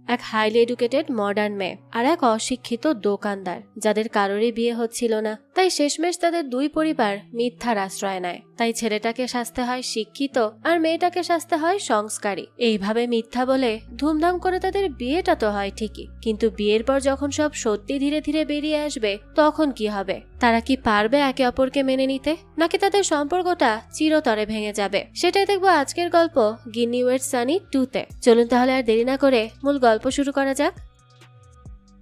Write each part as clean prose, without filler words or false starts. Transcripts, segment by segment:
এক highly educated modern মেয়ে আর এক অশিক্ষিত দোকানদার, যাদের কারোরই বিয়ে হচ্ছিল না। তাই শেষমেশ তাদের দুই পরিবার মিথ্যার আশ্রয় নেয়। তাই ছেলেটাকে সাজতে হয় শিক্ষিত আর মেয়েটাকে সাজতে হয় সংস্কারী। এইভাবে মিথ্যা বলে ধুমধাম করে তাদের বিয়েটা তো হয় ঠিকই, কিন্তু বিয়ের পর যখন সব সত্যি ধীরে ধীরে বেরিয়ে আসবে তখন কি হবে? তারা কি পারবে একে অপরকে মেনে নিতে, নাকি তাদের সম্পর্কটা চিরতরে ভেঙে যাবে? সেটাই দেখবো আজকের গল্প গিন্নি ওয়েডস সানি 2-তে। চলুন তাহলে আর দেরি না করে মূল গল্প শুরু করা যাক।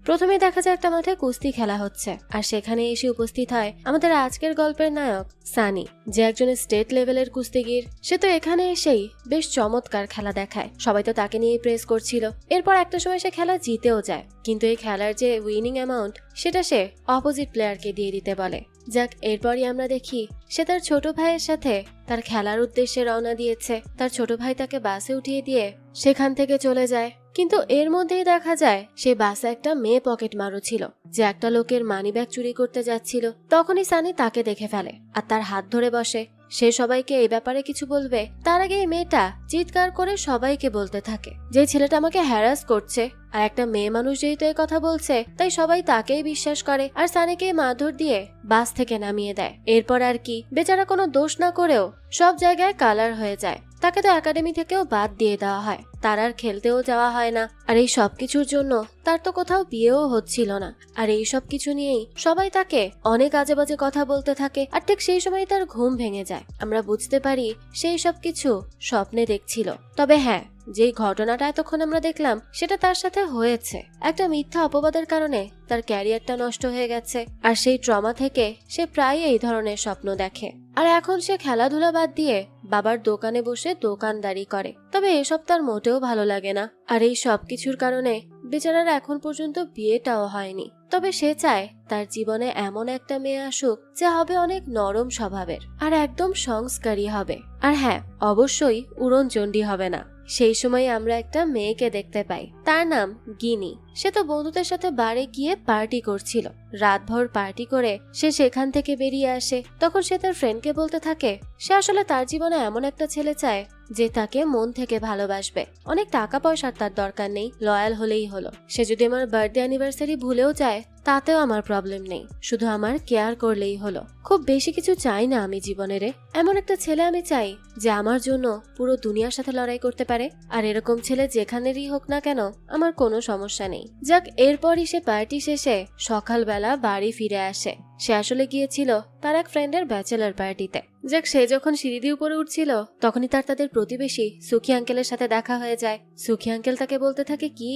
প্রথমে দেখা যায় একটা মাঠে কুস্তি খেলা হচ্ছে, আর সেখানে এসে উপস্থিত হয় আমাদের আজকের গল্পের নায়ক সানি, যে একজন স্টেট লেভেলের কুস্তিগির। সে তো এখানে এসেই বেশ চমৎকার খেলা দেখায়, সবাই তো তাকে নিয়েই প্রেস করছিল। এরপর একটা সময় সে খেলা জিতেও যায়, কিন্তু এই খেলার যে উইনিং অ্যামাউন্ট সেটা সে অপোজিট প্লেয়ারকে দিয়ে দিতে বলে। যাক, এরপরই আমরা দেখি সে তার ছোট ভাইয়ের সাথে তার খেলার উদ্দেশ্যে রওনা দিয়েছে। তার ছোট ভাই তাকে বাসে উঠিয়ে দিয়ে সেখান থেকে চলে যায়, কিন্তু এর মধ্যেই দেখা যায় সে বাসে একটা মেয়ে পকেট মারু ছিল, যে একটা লোকের মানিব্যাগ চুরি করতে যাচ্ছিল। তখনই সানি তাকে দেখে ফেলে আর তার হাত ধরে বসে। সে সবাইকে এই ব্যাপারে কিছু বলবে তার আগে এই মেয়েটা চিৎকার করে সবাইকে বলতে থাকে যে ছেলেটা আমাকে হ্যারাস করছে। আর একটা মেয়ে মানুষ যেহেতু এই কথা বলছে তাই সবাই তাকেই বিশ্বাস করে আর সানিকে মারধর দিয়ে বাস থেকে নামিয়ে দেয়। এরপর আর কি, বেচারা কোনো দোষ না করেও সব জায়গায় কালার হয়ে যায়। তাকে তো একাডেমি থেকেও বাদ দিয়ে দেওয়া হয়, তার আর খেলতেও যাওয়া হয় না। আর এই সব কিছুর জন্য তার তো কোথাও বিয়েও হচ্ছিল না। আর এই সব কিছু নিয়েই সবাই তাকে অনেক আজে বাজে কথা বলতে থাকে। আর ঠিক সেই সময় তার ঘুম ভেঙে যায়। আমরা বুঝতে পারি সেই সব কিছু স্বপ্নে দেখছিল। তবে হ্যাঁ, যেই ঘটনাটা এতক্ষণ আমরা দেখলাম সেটা তার সাথে হয়েছে। একটা মিথ্যা অপবাদের কারণে তার ক্যারিয়ারটা নষ্ট হয়ে গেছে, আর সেই ট্রমা থেকে সে প্রায় এই ধরনের স্বপ্ন দেখে। আর এখন সে খেলাধুলা বাদ দিয়ে বাবার দোকানে বসে দোকানদারি করে। তবে এসব তার মোটেও ভালো লাগে না। আর এই সব কিছুর কারণে বেচারার এখন পর্যন্ত বিয়েটাও হয়নি। তবে সে চায় তার জীবনে এমন একটা মেয়ে আসুক যে হবে অনেক নরম স্বভাবের আর একদম সংস্কারী হবে। আর হ্যাঁ, অবশ্যই উড়নচণ্ডী হবে না। সেই সময় আমরা একটা মেয়েকে দেখতে পাই, তার নাম গিনি। সে তো বন্ধুদের সাথে বারে গিয়ে পার্টি করছিল। রাতভর পার্টি করে সে সেখান থেকে বেরিয়ে আসে। তখন সে তার ফ্রেন্ডকে বলতে থাকে সে আসলে তার জীবনে এমন একটা ছেলে চায় যে তাকে মন থেকে ভালোবাসবে। অনেক টাকা পয়সার তার দরকার নেই, লয়াল হলেই হলো। সে যদি আমার বার্থডে অ্যানিভার্সারি ভুলেও যায় তাতেও আমার প্রবলেম নেই, শুধু আমার কেয়ার করলেই হলো। খুব বেশি কিছু চাই না আমি জীবনের। এমন একটা ছেলে আমি চাই যে আমার জন্য পুরো দুনিয়ার সাথে লড়াই করতে পারে। আর এরকম ছেলে যেখানেরই হোক না কেন আমার কোনো সমস্যা নেই। যাক, এরপরই সে পার্টি শেষে সকালবেলা বাড়ি ফিরে আসে। সে আসলে গিয়েছিল তার এক ফ্রেন্ডের ব্যাচেলার পার্টিতে। যাক, সে যখন সিঁড়ি দিয়ে উপরে উঠছিল তখনই তাদের প্রতিবেশী সুখী আঙ্কেলের সাথে দেখা হয়ে যায়। সুখী আঙ্কেল তাকে বলতে থাকে, কি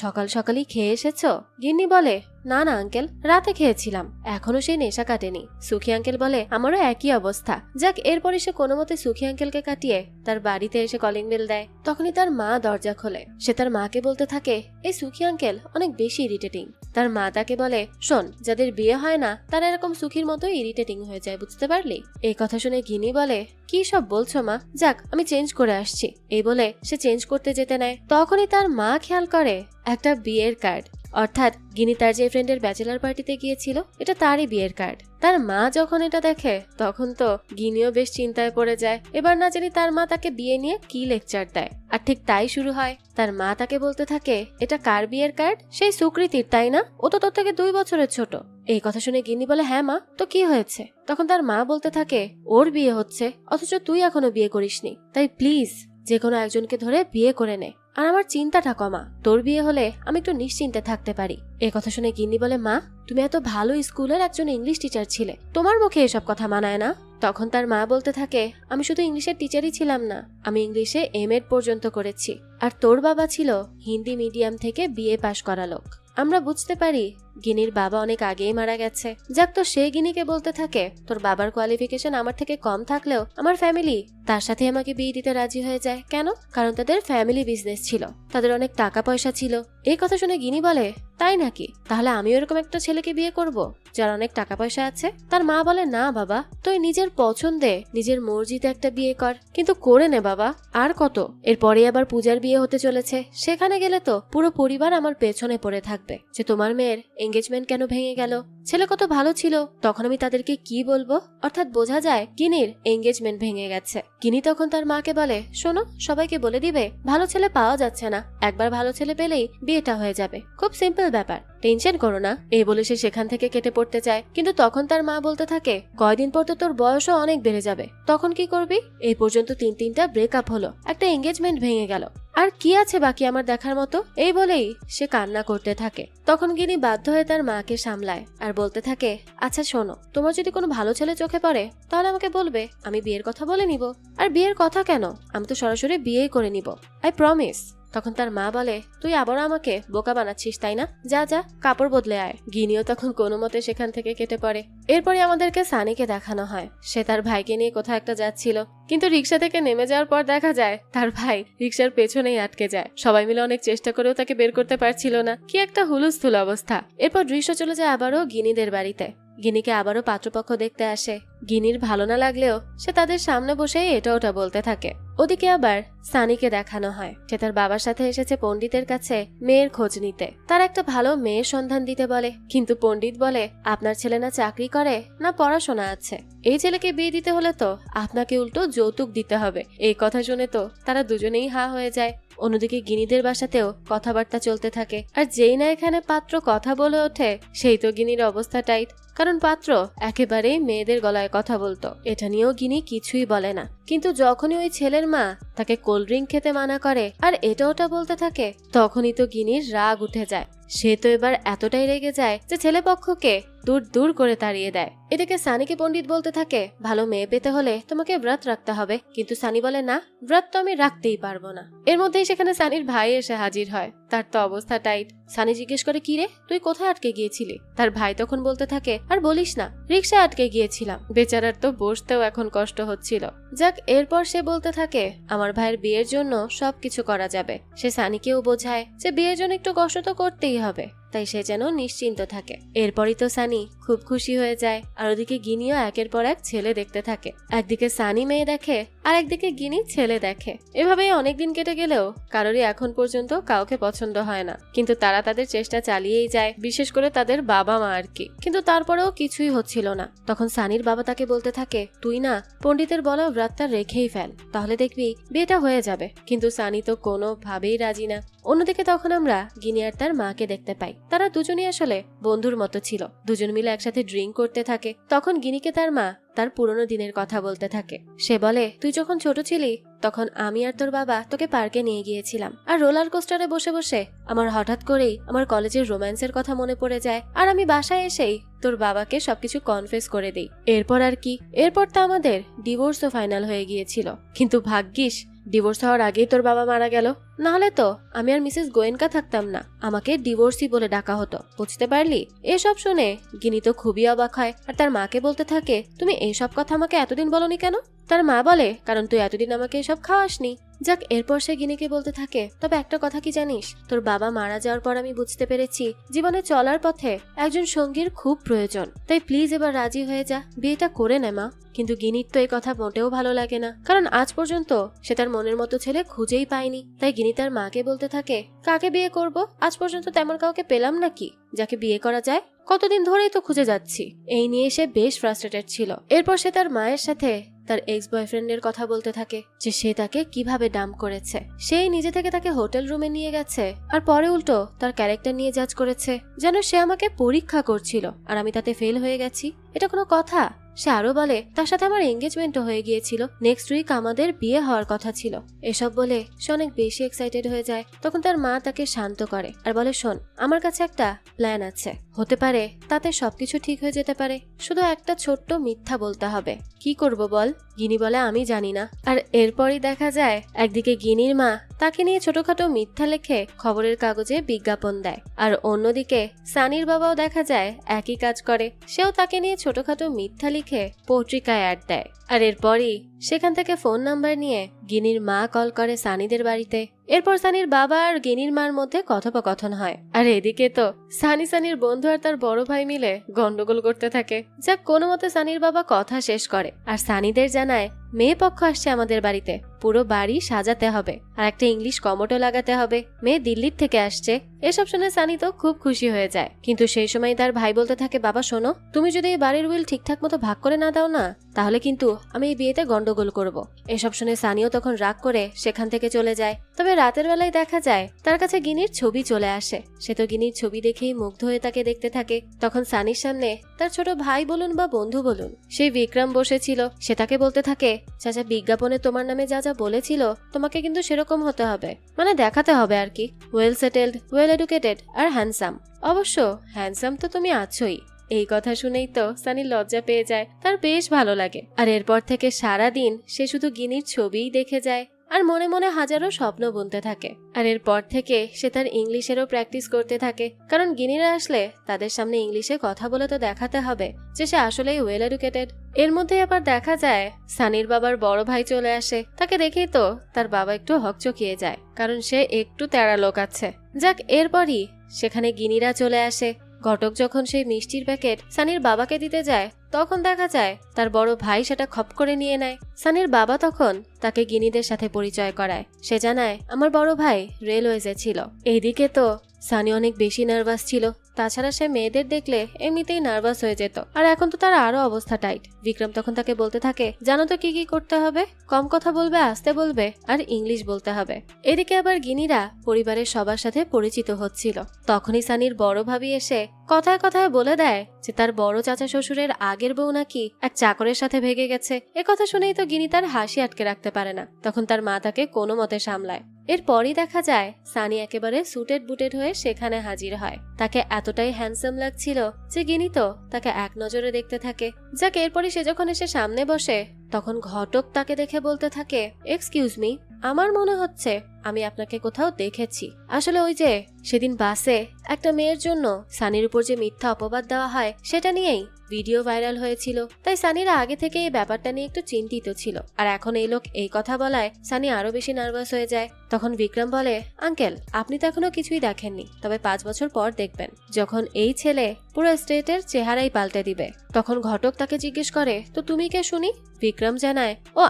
সকাল সকালই খেয়ে এসেছো? গিন্নি বলে, না না আঙ্কেল, রাতে খেয়েছিলাম, এখনো সেই নেশা কাটেনি। সুখী আঙ্কেল বলে, আমারও একই অবস্থা। যাক, এরপরে সে কোনো মতে সুখী আঙ্কেলকে কাটিয়ে তার বাড়িতে এসে কলিং বেল দেয়। তখনই তার মা দরজা খোলে। সে তার মাকে বলতে থাকে, এই সুখী আঙ্কেল অনেক বেশি ইরিটেটিং। তার মা তাকে বলে, শোন, যাদের বিয়ে হয় না তারা এরকম সুখীর মতো ইরিটেটিং হয়ে যায়, বুঝতে পারলি? এই কথা শুনে গিনি বলে, কি সব বলছো মা? যাক, আমি চেঞ্জ করে আসছি। এই বলে সে চেঞ্জ করতে যেতে নেয়। তখনই তার মা খেয়াল করে একটা বিয়ের কার্ড, অর্থাৎ গিনি তার যে ফ্রেন্ডের ব্যাচেলার পার্টিতে গিয়েছিল এটা তারই বিয়ের কার্ড। তার মা যখন এটা দেখে তখন তো গিনিও বেশ চিন্তায় পড়ে যায়। এবার না জানি তার মা তাকে বিয়ে নিয়ে কি লেকচার দেয়। আর ঠিক তাই শুরু হয়। তার মা তাকে বলতে থাকে, এটা কার বিয়ের কার্ড? সেই সুকৃতির, তাই না? ও তো তোর থেকে 2 বছরের ছোট। এই কথা শুনে গিনি বলে, হ্যাঁ মা, তো কি হয়েছে? তখন তার মা বলতে থাকে, ওর বিয়ে হচ্ছে অথচ তুই এখনো বিয়ে করিসনি, তাই প্লিজ যে কোনো একজনকে ধরে বিয়ে করে নে আর আমার চিন্তাটা কমা। তোর বিয়ে হলে আমি একটু নিশ্চিন্তে থাকতে পারি। এই কথা শুনে গিন্নি বলে, মা, তুমি এত ভালো স্কুলের একজন ইংলিশ টিচার ছিলে, তোমার মুখে এসব কথা মানায় না। তখন তার মা বলতে থাকে, আমি শুধু ইংলিশের টিচারই ছিলাম না, আমি ইংলিশে এমএড পর্যন্ত করেছি। আর তোর বাবা ছিল হিন্দি মিডিয়াম থেকে বিএ পাশ করা লোক। আমরা বুঝতে পারি গিনির বাবা অনেক আগেই মারা গেছে। যাক, তো সে গিনিকে বলতে থাকে, তোর বাবার কোয়ালিফিকেশন আমার থেকে কম থাকলেও আমার ফ্যামিলি তার সাথে আমাকে বিয়ে দিতে রাজি হয়ে যায়। কেন? কারণ তাদের ফ্যামিলি বিজনেস ছিল, তাদের অনেক টাকা পয়সা ছিল। এই কথা শুনে গিনি বলে, তাই নাকি? তাহলে আমিও এরকম একটা ছেলেকে বিয়ে করব যার অনেক টাকা পয়সা আছে? তার মা বলে, না বাবা, তুই নিজের পছন্দে নিজের মর্জিতে একটা বিয়ে কর, কিন্তু করে নে বাবা। আর কত? এরপরে আবার পূজার বিয়ে হতে চলেছে, সেখানে গেলে তো পুরো পরিবার আমার পেছনে পড়ে থাকবে যে তোমার মেয়ের এঙ্গেজমেন্ট কেন ভেঙে গেল? ছেলে কত ভালো ছিল, তখন আমি তাদেরকে কি বলবো? অর্থাৎ বোঝা যায় গিনির এঙ্গেজমেন্ট ভেঙে গেছে। গিনি তখন তার মাকে বলে, শোনো, সবাইকে বলে দিবে ভালো ছেলে পাওয়া যাচ্ছে না, একবার ভালো ছেলে পেলেই বিয়েটা হয়ে যাবে, খুব সিম্পল ব্যাপার, টেনশন করো না। এই বলে সে সেখান থেকে কেটে পড়তে চায়, কিন্তু তখন তার মা বলতে থাকে, কয়দিন পর তো তোর বয়সও অনেক বেড়ে যাবে, তখন কি করবি? এই পর্যন্ত তিনটা ব্রেকআপ হলো, একটা এঙ্গেজমেন্ট ভেঙে গেল, আর কি আছে বাকি আমার দেখার মতো? এই বলেই সে কান্না করতে থাকে। তখন গিনি বাধ্য হয়ে তার মাকে সামলায় আর বলতে থাকে, আচ্ছা শোনো, তোমার যদি কোনো ভালো ছেলে চোখে পড়ে তাহলে আমাকে বলবে, আমি বিয়ের কথা বলে নিব। আর বিয়ের কথা কেন, আমি তো সরাসরি বিয়েই করে নিব, আই প্রমিস। তখন তার মা বলে, তুই আবারও আমাকে বোকা বানাচ্ছিস তাই না, যা যা কাপড় বদলে আয়। গিনিও তখন কোনো মতে সেখান থেকে কেটে পড়ে। এরপরে আমাদেরকে সানিকে দেখানো হয়, সে তার ভাইকে নিয়ে কোথাও একটা যাচ্ছিল, কিন্তু রিক্সা থেকে নেমে যাওয়ার পর দেখা যায় তার ভাই রিক্সার পেছনেই আটকে যায়। সবাই মিলে অনেক চেষ্টা করেও তাকে বের করতে পারছিল না, কি একটা হুলস্থুল অবস্থা। এরপর দৃশ্য চলে যায় আবারও গিনিদের বাড়িতে। গিনিকে আবারও পাত্রপক্ষ দেখতে আসে। গিনির ভালো না লাগলেও সে তাদের সামনে বসে এটা ওটা বলতে থাকে। ওদিকে আবার সানিকে দেখানো হয়, সে তার বাবার সাথে এসেছে পণ্ডিতের কাছে মেয়ের খোঁজ নিতে, তার একটা ভালো মেয়ের সন্ধান দিতে বলে। কিন্তু পণ্ডিত বলে, আপনার ছেলে না চাকরি করে না পড়াশোনা আছে, এই ছেলেকে বিয়ে দিতে হলে তো আপনাকে উল্টো যৌতুক দিতে হবে। এই কথা শুনে তো তারা দুজনেই হা হয়ে যায়। অন্যদিকে গিনিদের বাসাতেও কথাবার্তা চলতে থাকে, আর যেই না এখানে পাত্র কথা বলে ওঠে সেই তো গিনির অবস্থা টাইট, কারণ পাত্র একেবারেই মেয়েদের গলায় কথা বলতো। এটা নিয়েও গিনি কিছুই বলে না, কিন্তু যখনই ওই ছেলের মা তাকে কোল্ড ড্রিঙ্ক খেতে মানা করে আর এটা ওটা বলতে থাকে, তখনই তো গিনির রাগ উঠে যায়। সে তো এবার এতটাই রেগে যায় যে ছেলে পক্ষকে দূর দূর করে তাড়িয়ে দেয়। এদিকে সানিকে পণ্ডিত বলতে থাকে, ভালো মেয়ে পেতে হলে তোমাকে ব্রত রাখতে হবে, কিন্তু সানি বলে, না, ব্রত তো আমি রাখতেই পারবো না। এর মধ্যেই সেখানে সানির ভাই এসে হাজির হয়, তার তো অবস্থা টাইট। সানি জিজ্ঞেস করে, কি রে, তুই কোথায় আটকে গিয়েছিলি? তার ভাই তখন বলতে থাকে, আর বলিস না, রিক্সা আটকে গিয়েছিলাম, বেচারার তো বসতেও এখন কষ্ট হচ্ছিল। যাক, এরপর সে বলতে থাকে, আমার ভাইয়ের বিয়ের জন্য সবকিছু করা যাবে। সে সানিকেও বোঝায় যে বিয়ের জন্য একটু কষ্ট তো করতেই হবে, তাই সে যেন নিশ্চিন্ত থাকে। এরপরই তো সানি খুব খুশি হয়ে যায়, আর ওদিকে গিনিও একের পর এক ছেলে দেখতে থাকে। একদিকে সানি মেয়ে দেখে আর একদিকে গিনি ছেলে দেখে। এভাবেই অনেকদিন কেটে গেলেও কারোরই এখন পর্যন্ত কাউকে পছন্দ হয় না, কিন্তু তারা তাদের চেষ্টা চালিয়েই যায়, বিশেষ করে তাদের বাবা মা আর কি। কিন্তু তারপরেও কিছুই হচ্ছিল না। তখন সানির বাবা তাকে বলতে থাকে, তুই না পণ্ডিতের বলা ব্রতটা রেখেই ফেল, তাহলে দেখবি বিয়েটা হয়ে যাবে। কিন্তু সানি তো কোনোভাবেই রাজি না। অন্যদিকে তখন আমরা গিনি আর তার মাকে দেখতে পাই, তারা দুজনই আসলে বন্ধুর মতো ছিল, দুজন মিলে একসাথে ড্রিঙ্ক করতে থাকে। তখন গিনিকে তার মা তার পুরনো দিনের কথা বলতে থাকে। সে বলে, তুই যখন ছোট ছিলি তখন আমি আর তোর বাবা তোকে পার্কে নিয়ে গিয়েছিলাম, আর রোলার কোস্টারে বসে বসে আমার হঠাৎ করেই আমার কলেজের রোম্যান্সের কথা মনে পড়ে যায়, আর আমি বাসায় এসেই তোর বাবাকে সবকিছু কনফেস করে দিই। এরপর আর কি, এরপর তো আমাদের ডিভোর্সও ফাইনাল হয়ে গিয়েছিল, কিন্তু ভাগ্যিস ডিভোর্স হওয়ার আগেই তোর বাবা মারা গেল, নাহলে তো আমি আর মিসেস গোয়েনকা থাকতাম না, আমাকে ডিভোর্সই বলে ডাকা হতো, বুঝতে পারলি? এসব শুনে গিনি তো খুবই অবাক হয়, আর তার মাকে বলতে থাকে, তুমি এইসব কথা আমাকে এতদিন বলনি কেন? তার মা বলে, কারণ তুই এতদিন আমাকে এসব খাওয়াসনি। যাক, এরপর সে গিনিকে বলতে থাকে, তবে একটা কথা কি জানিস, তোর বাবা মারা যাওয়ার পর আমি বুঝতে পেরেছি জীবনে চলার পথে একজন সঙ্গীর খুব প্রয়োজন, তাই প্লিজ এবার রাজি হয়ে যা, বিয়েটা করে নে মা। কিন্তু গিনির তো এই কথা মোটেও ভালো লাগে না, কারণ আজ পর্যন্ত সে তার মনের মতো ছেলে খুঁজেই পায়নি। তাই গিনি তার মাকে বলতে থাকে, কাকে বিয়ে করব, আজ পর্যন্ত তেমন কাউকে পেলাম নাকি যাকে বিয়ে করা যায়, কতদিন ধরেই তো খুঁজে যাচ্ছি। এই নিয়ে সে বেশ ফ্রাস্ট্রেটেড ছিল। এরপর সে তার মায়ের সাথে তার এক্স বয়ফ্রেন্ডের কথা বলতে থাকে, যে সে তাকে কিভাবে ডাম্প করেছে, সেই নিজে থেকে তাকে হোটেল রুমে নিয়ে গেছে, আর পরে উল্টো তার ক্যারেক্টার নিয়ে জাজ করেছে, যেন সে আমাকে পরীক্ষা করছিল আর আমি তাতে ফেল হয়ে গেছি। এটা কোনো কথা? সে আরো বলে, তার সাথে আমার এঙ্গেজমেন্টও হয়ে গিয়েছিল, নেক্সট উইক আমাদের বিয়ে হওয়ার কথা ছিল। এসব বলে সে অনেক বেশি এক্সাইটেড হয়ে যায়। তখন তার মা তাকে শান্ত করে আর বলে, শোন, আমার কাছে একটা প্ল্যান আছে, হতে পারে তাতে সবকিছু ঠিক হয়ে যেতে পারে, শুধু একটা ছোট্ট মিথ্যা বলতে হবে। কি করব বল? গিনি বলে, আমি জানি না। আর এরপরই দেখা যায় একদিকে গিনির মা তাকে নিয়ে ছোটখাটো মিথ্যা লেখে খবরের কাগজে বিজ্ঞাপন দেয়, আর অন্যদিকে সানির বাবাও দেখা যায় একই কাজ করে, সেও তাকে নিয়ে ছোটখাটো মিথ্যা লিখে পত্রিকায় অ্যাড দেয়। আর এরপরই সেখান থেকে ফোন নাম্বার নিয়ে গিনির মা কল করে সানিদের বাড়িতে। এরপর সানির বাবা আর গিনির মার মধ্যে কথোপকথন হয়, আর এদিকে তো সানির বন্ধু আর তার বড় ভাই মিলে গন্ডগোল করতে থাকে। যা কোনো মতে সানির বাবা কথা শেষ করে আর সানিদের জানায় মেয়ে পক্ষ আসছে আমাদের বাড়িতে, পুরো বাড়ি সাজাতে হবে আর একটা ইংলিশ কমোডও লাগাতে হবে। মেয়ে দিল্লির থেকে আসছে। এসব শুনে সানি তো খুব খুশি হয়ে যায়, কিন্তু সেই সময় তার ভাই বলতে থাকে, বাবা শোনো, তুমি যদি এই বাড়ির উইল ঠিকঠাক মতো ভাগ করে না দাও না, তাহলে কিন্তু আমি এই বিয়েতে গন্ডগোল করব। এসব শুনে সানিও তখন রাগ করে সেখান থেকে চলে যায়। তবে রাতের বেলায় দেখা যায় তার কাছে গিনির ছবি চলে আসে। সে তো গিনির ছবি দেখেই মুগ্ধ হয়ে তাকে দেখতে থাকে। তখন সানির সামনে তার ছোট ভাই বলুন বা বন্ধু বলুন, সেই বিক্রম বসেছিল। সে তাকে বলতে থাকে, চাচা বিজ্ঞাপনে তোমার নামে যা যা বলেছিল তোমাকে কিন্তু সেরকম হতে হবে, মানে দেখাতে হবে আর কি, ওয়েল সেটেলড, ওয়েল এডুকেটেড আর হ্যান্ডসাম। অবশ্য হ্যান্ডসাম তো তুমি আছোই। এই কথা শুনেই তো সানি লজ্জা পেয়ে যায়, তার বেশ ভালো লাগে। আর এরপর থেকে সারা দিন সে শুধু গিনির ছবিই দেখে যায় আর মনে মনে হাজারো স্বপ্ন বুনতে থাকে। আর এরপর থেকে সে তার ইংলিশেরও প্র্যাকটিস করতে থাকে, কারণ গিনিরা আসলে তাদের সামনে ইংলিশে কথা বলে তো দেখাতে হবে যে সে আসলেই ওয়েল এডুকেটেড। এর মধ্যে আবার দেখা যায় সানির বাবার বড় ভাই চলে আসে। তাকে দেখেই তো তার বাবা একটু হকচকিয়ে যায়, কারণ সে একটু তেড়া লোক আছে। যাক, এরপরই সেখানে গিনিরা চলে আসে। ঘটক যখন সেই মিষ্টির প্যাকেট সানির বাবাকে দিতে যায়, তখন দেখা যায় তার বড় ভাই সেটা খপ করে নিয়ে নেয়। সানির বাবা তখন তাকে গিনিদের সাথে পরিচয় করায়। সে জানায়, আমার বড় ভাই রেলওয়েজে ছিল। এইদিকে তো সানি অনেক বেশি নার্ভাস ছিল। তাছাড়া সে মেয়েদের দেখলে এমনিতেই নার্ভাস হয়ে যেত, আর এখন তো তার আরো অবস্থা টাইট। বিক্রম তখন তাকে বলতে থাকে, জানো তো কি কি করতে হবে, কম কথা বলবে, আস্তে বলবে আর ইংলিশ বলতে হবে। এদিকে আবার গিনিরা পরিবারের সবার সাথে পরিচিত হচ্ছিল। তখনই সানির বড় ভাবি এসে কথায় কথায় বলে দেয় যে তার বড় চাচা শ্বশুরের আগের বউ নাকি এক চাকরের সাথে ভেগে গেছে। এ কথা শুনেই তো গিনি তার হাসি আটকে রাখতে পারে না। তখন তার মা তাকে কোনো মতে সামলায়। এরপরই দেখা যায় সানি একেবারে সুটেড বুটেড হয়ে সেখানে হাজির হয়। তাকে এতটাই হ্যান্ডসাম লাগছিল যে গিনি তো তাকে এক নজরে দেখতে থাকে। যাক, এরপরই সে যখন এসে সামনে বসে, তখন ঘটক তাকে দেখে বলতে থাকে, এক্সকিউজ মি, আমার মনে হচ্ছে আমি আপনাকে কোথাও দেখেছি। আসলে ওই যে সেদিন বাসে একটা মেয়ের জন্য সানির উপর যে মিথ্যা অপবাদ দেওয়া হয় সেটা নিয়েই ভিডিও ভাইরাল হয়েছিল। তাই সানিরা আগে থেকে এই ব্যাপারটা নিয়ে একটু চিন্তিত ছিল, আর এখন এই লোক এই কথা বলায় সানি আরো বেশি নার্ভাস হয়ে যায়। তখন বিক্রম বলে, আঙ্কেল আপনি তো এখনো কিছুই দেখেননি, তবে 5 বছর পর দেখবেন, যখন এই ছেলে পুরো স্টেটের চেহারাই পাল্টে দিবে। তখন ঘটক তাকে জিজ্ঞেস করে, তো তুমি কে শুনি? বিক্রম জানায়, ও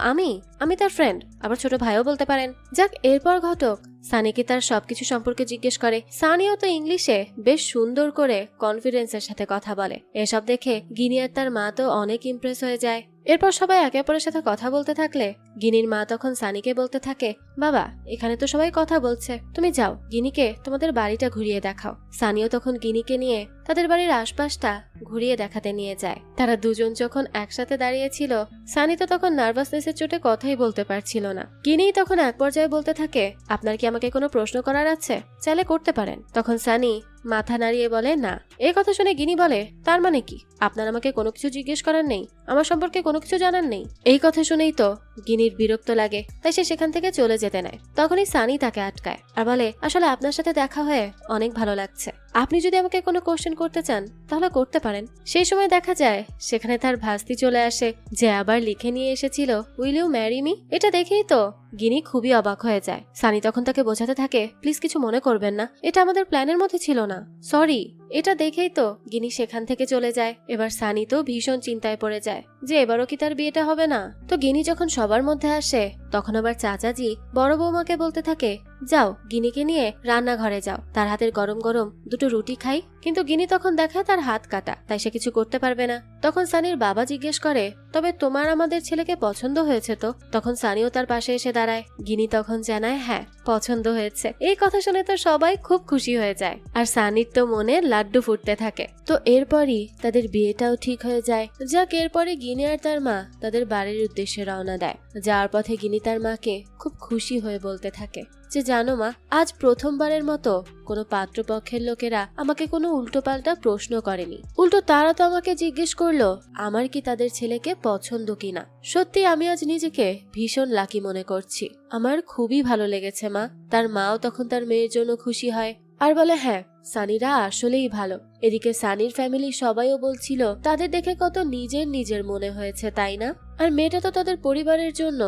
আমি তার ফ্রেন্ড, আবার ছোট ভাইও বলতে পারেন। যাক, এরপর ঘটক সানিকে তার সবকিছু সম্পর্কে জিজ্ঞেস করে। সানিও তো ইংলিশে বেশ সুন্দর করে কনফিডেন্সের সাথে কথা বলে। এসব দেখে গিনি আর তার মা তো অনেক ইমপ্রেস হয়ে যায়। এরপর সবাই একে অপরের সাথে কথা বলতে থাকলে গিনির মা তখন সানিকে বলতে থাকে, বাবা এখানে তো সবাই কথা বলছে, তুমি যাও গিনিকে তোমাদের বাড়িটা ঘুরিয়ে দেখাও। সানিও তখন গিনিকে নিয়ে তাদের বাড়ির আশপাশটা ঘুরিয়ে দেখাতে নিয়ে যায়। তারা দুজন যখন একসাথে দাঁড়িয়েছিল, সানি তো তখন নার্ভাসনেসের চোটে কথাই বলতে পারছিল না। গিনি তখন এক পর্যায়ে বলতে থাকে, আপনার কি আমাকে কোনো প্রশ্ন করার আছে? চাইলে করতে পারেন। তখন সানি মাথা নাড়িয়ে বলে, না। এই কথা শুনে গিনি বলে, তার মানে কি আপনার আমাকে কোনো কিছু জিজ্ঞেস করার নেই, আমার সম্পর্কে কোনো কিছু জানার নেই? এই কথা শুনেই তো গিনির বিরক্ত লাগে, তাই সে সেখান থেকে চলে যেতে নেয়। তখনই সানি তাকে আটকায় আর বলে, আসলে আপনার সাথে দেখা হয়ে অনেক ভালো লাগছে, আপনি যদি আমাকে কোনো কোশ্চেন করতে চান তাহলে করতে পারেন। সেই সময় দেখা যায় সেখানে তার ভাস্তি চলে আসে, যে আবার লিখে নিয়ে এসেছিল, উইল ইউ ম্যারি মি। এটা দেখেই তো গিনি খুবই অবাক হয়ে যায়। সানি তখন তাকে বোঝাতে থাকে, প্লিজ কিছু মনে করবেন না, এটা আমাদের প্ল্যানের মধ্যে ছিল না, সরি। এটা দেখেই তো গিনি সেখান থেকে চলে যায়। এবার সানি তো ভীষণ চিন্তায় পড়ে যায় যে এবারও কি তার বিয়েটা হবে না। তো গিনি যখন সবার মধ্যে আসে, তখন আবার চাচাজি বড় বৌমাকে বলতে থাকে, যাও গিনিকে নিয়ে রান্নাঘরে যাও, তার হাতের গরম গরম 2টো রুটি খাই। কিন্তু গিনি তখন দেখায় তার হাত কাটা, তাই সে কিছু করতে পারবে না। তখন সানির বাবা জিজ্ঞেস করে, তবে তোমার আমাদের ছেলেকে পছন্দ হয়েছে তো? তখন সানিও তার পাশে এসে দাঁড়ায়। গিনি তখন জানায়, হ্যাঁ পছন্দ হয়েছে। এই কথা শুনে তো সবাই খুব খুশি হয়ে যায়, আর সানির তো মনে লাড্ডু ফুটতে থাকে। তো এরপরই তাদের বিয়েটাও ঠিক হয়ে যায়। যাক, এরপরে গিনি আর তার মা তাদের বাড়ির উদ্দেশ্যে রওনা দেয়। যাওয়ার পথে গিনি তার মাকে খুব খুশি হয়ে বলতে থাকে যে, জানো মা, আজ প্রথমবারের মতো কোনো পাত্রপক্ষের লোকেরা আমাকে কোনো উল্টোপাল্টা প্রশ্ন করেনি। উল্টো তারা তো আমাকে জিজ্ঞেস করলো আমার কি তাদের ছেলেকে পছন্দ কিনা। সত্যি আমি আজ নিজেকে ভীষণ লাকি মনে করছি। আমার খুবই ভালো লেগেছে মা। তার মাও তখন তার মেয়ের জন্য খুশি হয় আর বলে, হ্যাঁ সানিরা আসলেই ভালো। এদিকে সানির ফ্যামিলি সবাইও বলছিল তাদের দেখে কত নিজের নিজের মনে হয়েছে, তাই না? আর মেয়েটা তো তাদের পরিবারের জন্য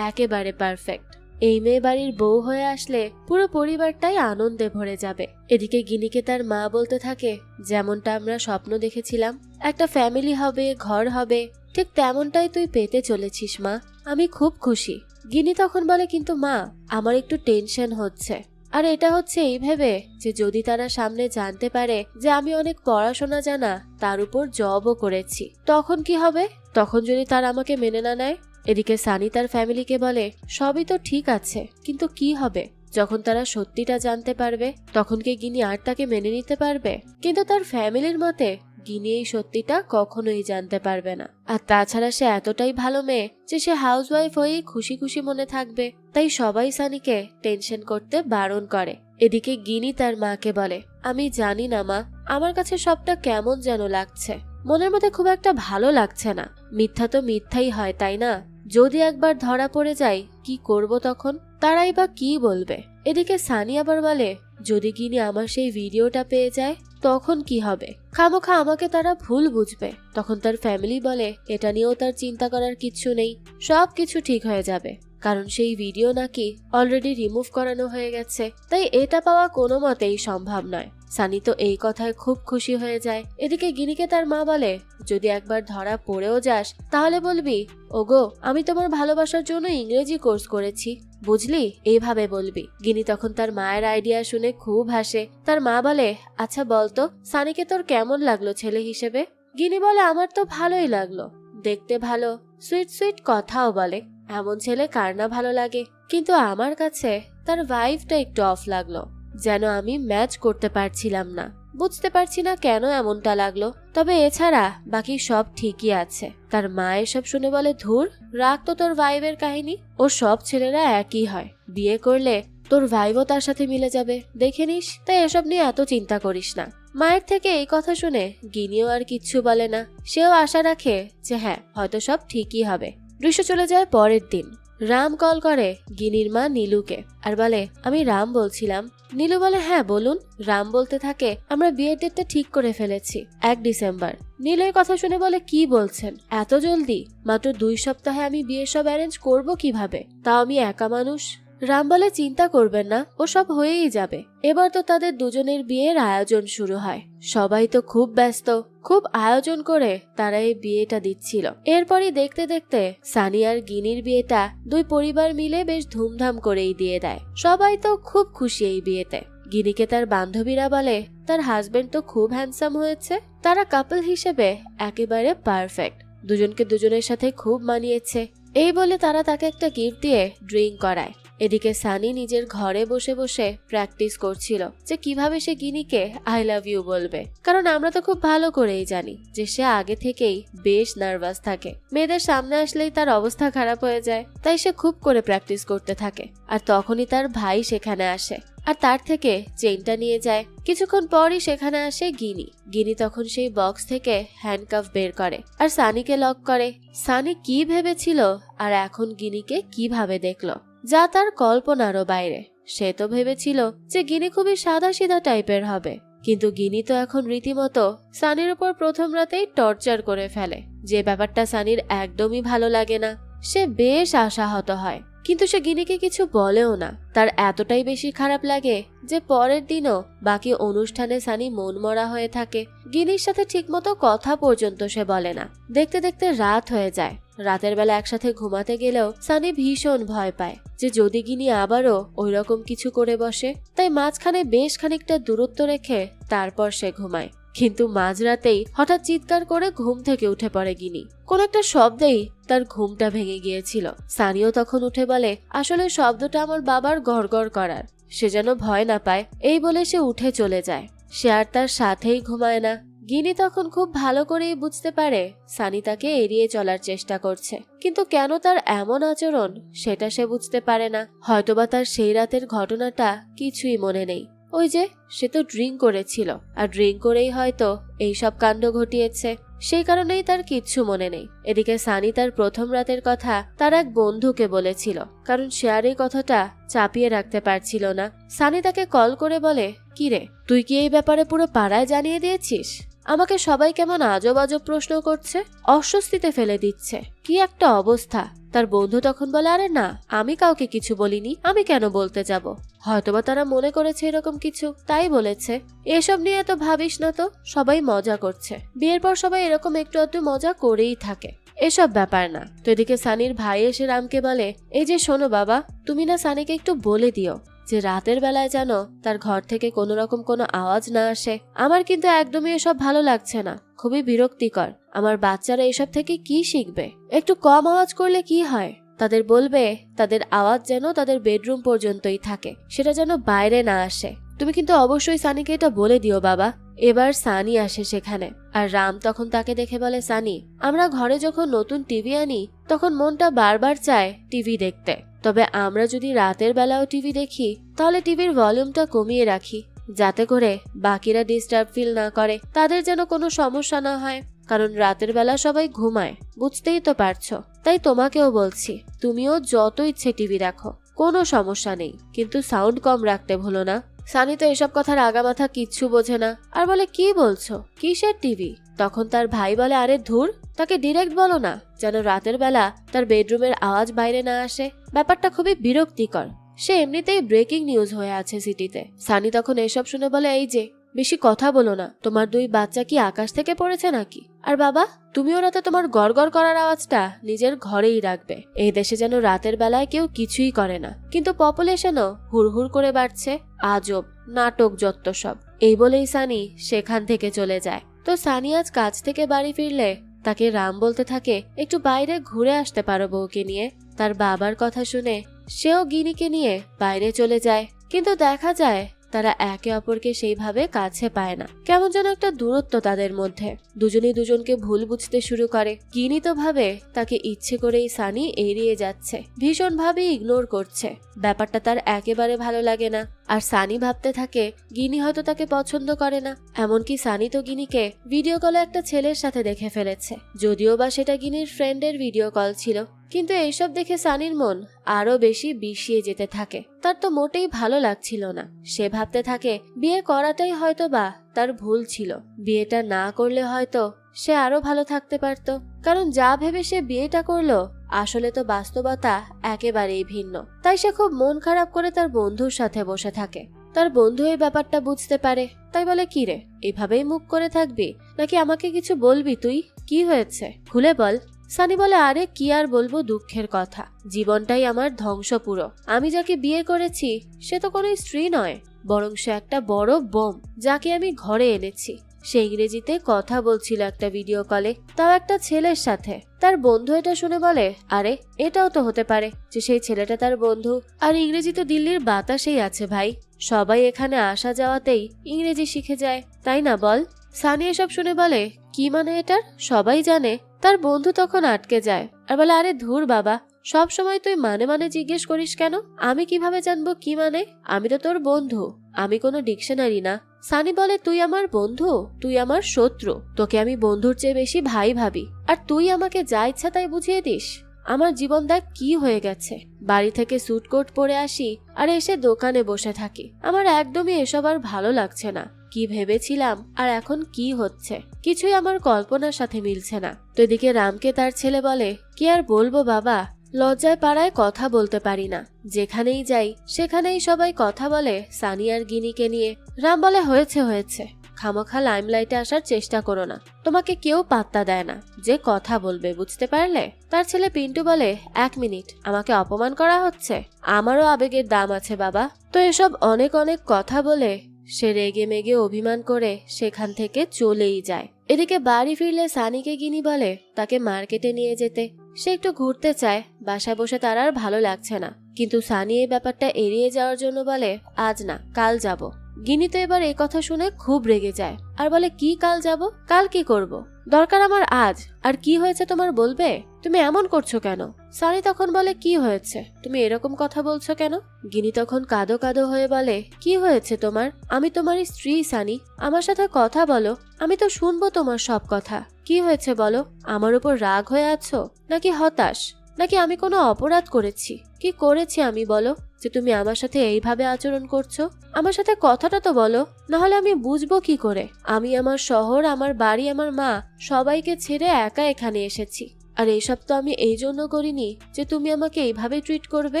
একেবারে পারফেক্ট। এই মেয়ে বাড়ির বউ হয়ে আসলে পুরো পরিবারটাই আনন্দে ভরে যাবে। এদিকে গিনিকে তার মা বলতে থাকে, যেমনটা আমরা স্বপ্ন দেখেছিলাম একটা ফ্যামিলি হবে, ঘর হবে, ঠিক তেমনটাই তুই পেতে চলেছিস মা। আমি খুব খুশি। গিনি তখন বলে, কিন্তু মা, আমার একটু টেনশন হচ্ছে। আর এটা হচ্ছে এই ভেবে যে যদি তারা সামনে জানতে পারে যে আমি অনেক পড়াশোনা জানা, তার উপর জবও করেছি, তখন কি হবে? তখন যদি তারা আমাকে মেনে না নেয়? এদিকে সানি তার ফ্যামিলিকে বলে, সবই তো ঠিক আছে, কিন্তু কি হবে যখন তারা সত্যিটা জানতে পারবে? তখন কি গিনি আর তাকে মেনে নিতে পারবে? কিন্তু তার ফ্যামিলির মতে গিনি এই সত্যিটা কখনোই জানতে পারবে না। আর তাছাড়া সে এতটাই ভালো মেয়ে যে সে হাউসওয়াইফ হয়েই খুশি খুশি মনে থাকবে। তাই সবাই সানিকে টেনশন করতে বারণ করে। এদিকে গিনি তার মাকে বলে, আমি জানি না মা, আমার কাছে সবটা কেমন যেন লাগছে, মনের মধ্যে খুব একটা ভালো লাগছে না। মিথ্যা তো মিথ্যাই হয়, তাই না? যদি একবার ধরা পড়ে যায় কি করব তখন? তারাই বা কি বলবে? এদিকে সানি আবার বলে, যদি গিনি আমার সেই ভিডিওটা পেয়ে যায় তখন কি হবে? খামোখা আমাকে তারা ভুল বুঝবে। তখন তার ফ্যামিলি বলে, এটা নিয়েও তার চিন্তা করার কিচ্ছু নেই, সব কিছু ঠিক হয়ে যাবে, কারণ সেই ভিডিও নাকি অলরেডি রিমুভ করানো হয়ে গেছে, তাই এটা পাওয়া কোনো মতেই সম্ভব নয়। সানি তো এই কথায় খুব খুশি হয়ে যায়। এদিকে গিনিকে তার মা বলে, যদি একবার ধরা পড়েও যাস তাহলে বলবি, ওগো, আমি তোমার ভালোবাসার জন্য ইংরেজি কোর্স করেছি, বুঝলি? এইভাবে বলবি। গিনি তখন তার মায়ের আইডিয়া শুনে খুব হাসে। তার মা বলে, আচ্ছা বলতো সানিকে তোর কেমন লাগলো ছেলে হিসেবে? গিনি বলে, আমার তো ভালোই লাগলো, দেখতে ভালো, সুইট সুইট কথাও বলে, এমন ছেলে কার না ভালো লাগে। কিন্তু আমার কাছে তার ভাইবটা একটু অফ লাগলো, যেন আমি ম্যাচ করতে পারছিলাম না। বুঝতে পারছি না কেন এমনটা লাগলো, তবে এছাড়া বাকি সব ঠিকই আছে। তার মা এসব শুনে বলে, ধুর, রাখ তো তোর ভাইবের কাহিনী, ও সব ছেলেরা একই হয়, বিয়ে করলে তোর ভাইবও তার সাথে মিলে যাবে, দেখে নিস, তাই এসব নিয়ে এত চিন্তা করিস না। মায়ের থেকে এই কথা শুনে গিনিও আর কিচ্ছু বলে না। সেও আশা রাখে যে হ্যাঁ, হয়তো সব ঠিকই হবে। দৃশ্য চলে যায় পরের দিন। রাম কল করে গিনির মা নীলুকে আর বলে, আমি রাম বলছিলাম। নীলু বলে, হ্যাঁ বলুন। রাম বলতে থাকে, আমরা বিয়ের ডেটটা ঠিক করে ফেলেছি, 1 ডিসেম্বর। নীলু এই কথা শুনে বলে, কি বলছেন, এত জলদি? মাত্র 2 সপ্তাহে আমি বিয়ের সব অ্যারেঞ্জ করব কিভাবে, তাও আমি একা মানুষ। রাম বলে, চিন্তা করবেন না, ও সব হয়েই যাবে। এবার তো তাদের দুজনের বিয়ের আয়োজন শুরু হয়, সবাই তো খুব ব্যস্ত, খুব আয়োজন করে তারা এই বিয়েটা দিচ্ছিল। এরপরই দেখতে দেখতে সানি আর গিনির বিয়েটা দুই পরিবার মিলে বেশ ধুমধাম করেই দিয়ে দেয়। সবাই তো খুব খুশি এই বিয়েতে। গিনিকে তার বান্ধবীরা বলে, তার হাজবেন্ড তো খুব হ্যান্ডসাম হয়েছে, তারা কাপল হিসেবে একেবারে পারফেক্ট, দুজনকে দুজনের সাথে খুব মানিয়েছে। এই বলে তারা তাকে একটা গিফট দিয়ে ড্রিঙ্ক করায়। এদিকে সানি নিজের ঘরে বসে বসে প্র্যাকটিস করছিল যে কিভাবে সে গিনিকে আই লাভ ইউ বলবে, কারণ আমরা তো খুব ভালো করেই জানি যে সে আগে থেকেই বেশ নার্ভাস থাকে, মেয়েদের সামনে আসলেই তার অবস্থা খারাপ হয়ে যায়, তাই সে খুব করে প্র্যাকটিস করতে থাকে। আর তখনই তার ভাই সেখানে আসে আর তার থেকে চেইনটা নিয়ে যায়। কিছুক্ষণ পরই সেখানে আসে গিনি। গিনি তখন সেই বক্স থেকে হ্যান্ডকাফ বের করে আর সানিকে লক করে। সানি কি ভেবেছিল আর এখন গিনিকে কিভাবে দেখলো, যা তার কল্পনারও বাইরে। সে তো ভেবেছিল যে গিনি খুবই সাদাসিধা টাইপের হবে, কিন্তু গিনি তো এখন রীতিমতো সানির উপর প্রথম রাতেই টর্চার করে ফেলে, যে ব্যাপারটা সানির একদমই ভালো লাগে না। সে বেশ আশাহত হয়, কিন্তু সে গিনিকে কিছু বলেও না। তার এতটাই বেশি খারাপ লাগে যে পরের দিনও বাকি অনুষ্ঠানে সানি মনমরা হয়ে থাকে। গিনির সাথে ঠিকমতো কথা পর্যন্ত সে বলে না। দেখতে দেখতে রাত হয়ে যায়। রাতের বেলা একসাথে ঘুমাতে গেলেও সানি ভীষণ ভয় পায় যে যদি গিনি আবারও ওইরকম কিছু করে বসে, তাই মাঝখানে বেশ খানিকটা দূরত্ব রেখে তারপর সে ঘুমায়। কিন্তু মাঝরাতেই হঠাৎ চিৎকার করে ঘুম থেকে উঠে পড়ে গিনি। কোন একটা শব্দেই তার ঘুমটা ভেঙে গিয়েছিল। সানিও তখন উঠে বলে, আসলে শব্দটা আমার বাবার গড়গড় করার, সে যেন ভয় না পায়, এই বলে সে উঠে চলে যায়। সে আর তার সাথেই ঘুমায় না। গিনি তখন খুব ভালো করেই বুঝতে পারে সানি তাকে এড়িয়ে চলার চেষ্টা করছে, কিন্তু কেন তার এমন আচরণ সেটা সে বুঝতে পারে না। হয়তোবা তার সেই রাতের ঘটনাটা কিছুই মনে নেই। ওই যে সে তো ড্রিঙ্ক করেছিল, আর ড্রিঙ্ক করেই হয়তো এইসব কাণ্ড ঘটিয়েছে, সেই কারণেই তার কিচ্ছু মনে নেই। এদিকে সানি তার প্রথম রাতের কথা তার এক বন্ধুকে বলেছিল, কারণ সে আর এই কথাটা চাপিয়ে রাখতে পারছিল না। সানি তাকে কল করে বলে, কিরে, তুই কি এই ব্যাপারে পুরো পাড়ায় জানিয়ে দিয়েছিস? আমাকে সবাই কেমন আজব আজব প্রশ্ন করছে, অস্বস্তিতে ফেলে দিচ্ছে, কি একটা অবস্থা। তার বন্ধু তখন বলে, আরে না, আমি কাউকে কিছু বলিনি, আমি কেন বলতে যাব, হয়তোবা তারা মনে করেছে এরকম কিছু তাই বলেছে। এসব নিয়ে তো ভাবিস না তো, সবাই মজা করছে, বিয়ের পর সবাই এরকম একটু আধটু মজা করেই থাকে। এসব ব্যাপার না। তো এদিকে সানির ভাই এসে রামকে বলে, এই যে শোনো বাবা, তুমি না সানিকে একটু বলে দিও যে রাতের বেলায় যেন তার ঘর থেকে কোনো রকম কোনো আওয়াজ না আসে। আমার কিন্তু একদমই এসব ভালো লাগছে না, খুবই বিরক্তিকর। আমার বাচ্চারা এসব থেকে কি শিখবে? একটু কম আওয়াজ করলে কি হয়? তাদের বলবে তাদের আওয়াজ যেন তাদের বেডরুম পর্যন্তই থাকে, সেটা যেন বাইরে না আসে। তুমি কিন্তু অবশ্যই সানিকে এটা বলে দিও বাবা। এবার সানি আসে সেখানে, আর রাম তখন তাকে দেখে বলে, সানি, আমরা ঘরে যখন নতুন টিভি আনি তখন মনটা বারবার চায় টিভি দেখতে, তবে আমরা যদি রাতের বেলাও টিভি দেখি তাহলে টিভির ভলিউমটা কমিয়ে রাখি, যাতে করে বাকিরা ডিস্টার্ব ফিল না করে, তাদের যেন কোনো সমস্যা না হয়। কারণ রাতের বেলা সবাই ঘুমায়, বুঝতেই তো পারছো। তাই তোমাকেও বলছি, তুমিও যত ইচ্ছে টিভি দেখো, কোনো সমস্যা নেই, কিন্তু সাউন্ড কম রাখতে ভুলো না। সানি তো এসব কথার আগামাথা কিচ্ছু বোঝে না, আর বলে, কি বলছো, কিসের টিভি? তখন তার ভাই বলে, আরে ধুর, তাকে ডিরেক্ট বলো না যেন রাতের বেলা তার বেডরুমের আওয়াজ বাইরে না আসে। ব্যাপারটা খুবই বিরক্তিকর, সে এমনিতেই ব্রেকিং নিউজ হয়ে আছে সিটিতে। সানি তখন এসব শুনে বলে, এই যে বেশি কথা বলো না, তোমার দুই বাচ্চা কি আকাশ থেকে পড়েছে নাকি? আর বাবা, তুমিও রাতে তোমার গড়গড় করার আওয়াজটা নিজের ঘরেই রাখবে। এই দেশে যেন রাতের বেলায় কেউ কিছুই করে না, কিন্তু পপুলেশনও হুড়হুড় করে বাড়ছে। আজব নাটক যত সব। এই বলেই সানি সেখান থেকে চলে যায়। তো সানি আজ কাজ থেকে বাড়ি ফিরলে তাকে রাম বলতে থাকে, একটু বাইরে ঘুরে আসতে পারো বউকে নিয়ে। তার বাবার কথা শুনে সেও গিনিকে নিয়ে বাইরে চলে যায়, কিন্তু দেখা যায় তারা একে অপরকে সেইভাবে কাছে পায় না। কেমন যেন একটা দূরত্ব তাদের মধ্যে, দুজনেই দুজনকে ভুল বুঝতে শুরু করে। গিনি তো ভাবে তাকে ইচ্ছে করেই সানি এড়িয়ে যাচ্ছে, ভীষণ ভাবে ইগনোর করছে। ব্যাপারটা তার একেবারে ভালো লাগে না। আর সানি ভাবতে থাকে গিনি হয়তো তাকে পছন্দ করে না। এমনকি সানি তো গিনিকে ভিডিও কলে একটা ছেলের সাথে দেখে ফেলেছে, যদিও বা সেটা গিনির ফ্রেন্ডের ভিডিও কল ছিল। কিন্তু এইসব দেখে সানির মন আরো বেশি বিষিয়ে যেতে থাকে। তার তো মোটেই ভালো লাগছিল না। সে ভাবতে থাকে বিয়ে করাটাই হয়তো বা তার ভুল ছিল, বিয়েটা না করলে হয়তো সে আরো ভালো থাকতে পারত। কারণ যা ভেবে সে বিয়েটা করলো, আসলে তো বাস্তবতা একেবারেই ভিন্ন। তাই সে খুব মন খারাপ করে তার বন্ধুর সাথে বসে থাকে। তার বন্ধু এই ব্যাপারটা বুঝতে পারে, তাই বলে, কি রে, এভাবেই মুখ করে থাকবি নাকি আমাকে কিছু বলবি? তুই কি হয়েছে খুলে বল। সানি বলে, আরে কি আর বলবো, দুঃখের কথা, জীবনটাই আমার ধ্বংস পুরো। আমি যাকে বিয়ে করেছি সে তো কোনো স্ত্রী নয়, বরং সে একটা বড় বোম, যাকে আমি ঘরে এনেছি। সে ইংরেজিতে কথা বলছিল একটা ভিডিও কলে, তাও একটা ছেলের সাথে। তার বন্ধু এটা শুনে বলে, আরে এটাও তো হতে পারে যে সেই ছেলেটা তার বন্ধু। আর ইংরেজি তো দিল্লির বাতাসেই আছে ভাই, সবাই এখানে আসা যাওয়াতেই ইংরেজি শিখে যায়, তাই না বল? সানি এসব শুনে বলে, কি মানে এটার? সবাই জানে। তার বন্ধু তখন আটকে যায় আর বলে, আরে ধুর বাবা, সব সময় তুই মানে মানে জিজ্ঞেস করিস কেন? আমি কিভাবে জানবো কি মানে? আমি তো তোর বন্ধু, আমি কোনো ডিকশনারি না। সানি বলে, তুই আমার বন্ধু, তুই আমার শত্রু। তোকে আমি বন্ধুর চেয়ে বেশি ভাই ভাবি, আর তুই আমাকে যা ইচ্ছা তাই বুঝিয়ে দিস। আমার জীবন দেখ কি হয়ে গেছে। বাড়ি থেকে স্যুটকোট পরে আসি আর এসে দোকানে বসে থাকি। আমার একদমই এসব আর ভালো লাগছে না। কি ভেবেছিলাম আর এখন কি হচ্ছে, কিছুই আমার কল্পনার সাথে মিলছে না। তো এদিকে রামকে তার ছেলে বলে, কি আর বলবো বাবা, লজ্জায় পাড়ায় কথা বলতে পারি না। যেখানেই যাই সেখানেই সবাই কথা বলে সানি আর গিনিকে নিয়ে। রাম বলে, হয়েছে হয়েছে, খামোখা লাইমলাইটে আসার চেষ্টা করো না, তোমাকে কেউ পাত্তা দেয় না, যে কথা বলবে, বুঝতে পারলে? তার ছেলে পিন্টু বলে, 1 মিনিট, আমাকে অপমান করা হচ্ছে? আমারও আবেগের দাম আছে বাবা। তো এসব অনেক অনেক কথা বলে সে রেগে মেগে অভিমান করে সেখান থেকে চলেই যায়। এদিকে বাড়ি ফিরলে সানিকে গিনি বলে তাকে মার্কেটে নিয়ে যেতে। সে একটু ঘুরতে চায়, বাসায় বসে তার আর ভালো লাগছে না। কিন্তু সানি এই ব্যাপারটা এড়িয়ে যাওয়ার জন্য বলে, আজ না, কাল যাব। গিনি তো এবার এই কথা শুনে খুব রেগে যায় আর বলে, কি কাল যাব? কাল কি করব? দরকার আমার আজ। আর কি হয়েছে তোমার বলবে? তুমি এমন করছো কেন? সানি তখন বলে, কি হয়েছে? তুমি এরকম কথা বলছো কেন? গিনি তখন কাঁদো কাঁদো হয়ে বলে, কি হয়েছে তোমার? আমি তোমার স্ত্রী সানি, আমার সাথে কথা বলো, আমি তো শুনবো তোমার সব কথা। কি হয়েছে বলো? আমার উপর রাগ হয়ে আছো নাকি হতাশ, নাকি আমি কোনো অপরাধ করেছি? কি করেছি আমি বলো যে তুমি আমার সাথে এইভাবে আচরণ করছো? আমার সাথে কথাটা তো বলো, নাহলে আমি বুঝবো কি করে? আমি আমার শহর, আমার বাড়ি, আমার মা, সবাইকে ছেড়ে একা এখানে এসেছি। আর এইসব তো আমি এই জন্য করিনি যে তুমি আমাকে এইভাবে ট্রিট করবে,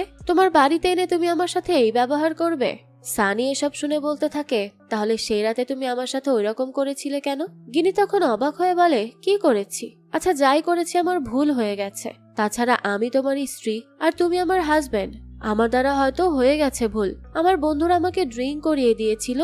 তোমার বাড়িতে এনে তুমি আমার সাথে এই ব্যবহার করবে। সানি এসব শুনে বলতে থাকে, তাহলে সেই রাতে তুমি আমার সাথে ওইরকম করেছিলে কেন? গিনি তখন অবাক হয়ে বলে, কি করেছি? আচ্ছা, যাই করেছি আমার ভুল হয়ে গেছে। তাছাড়া আমি তোমার স্ত্রী আর তুমি আমার হাজবেন্ড। আমার দ্বারা হয়তো হয়ে গেছে ভুল। আমার বন্ধুরা আমাকে ড্রিঙ্ক করিয়ে দিয়েছিল,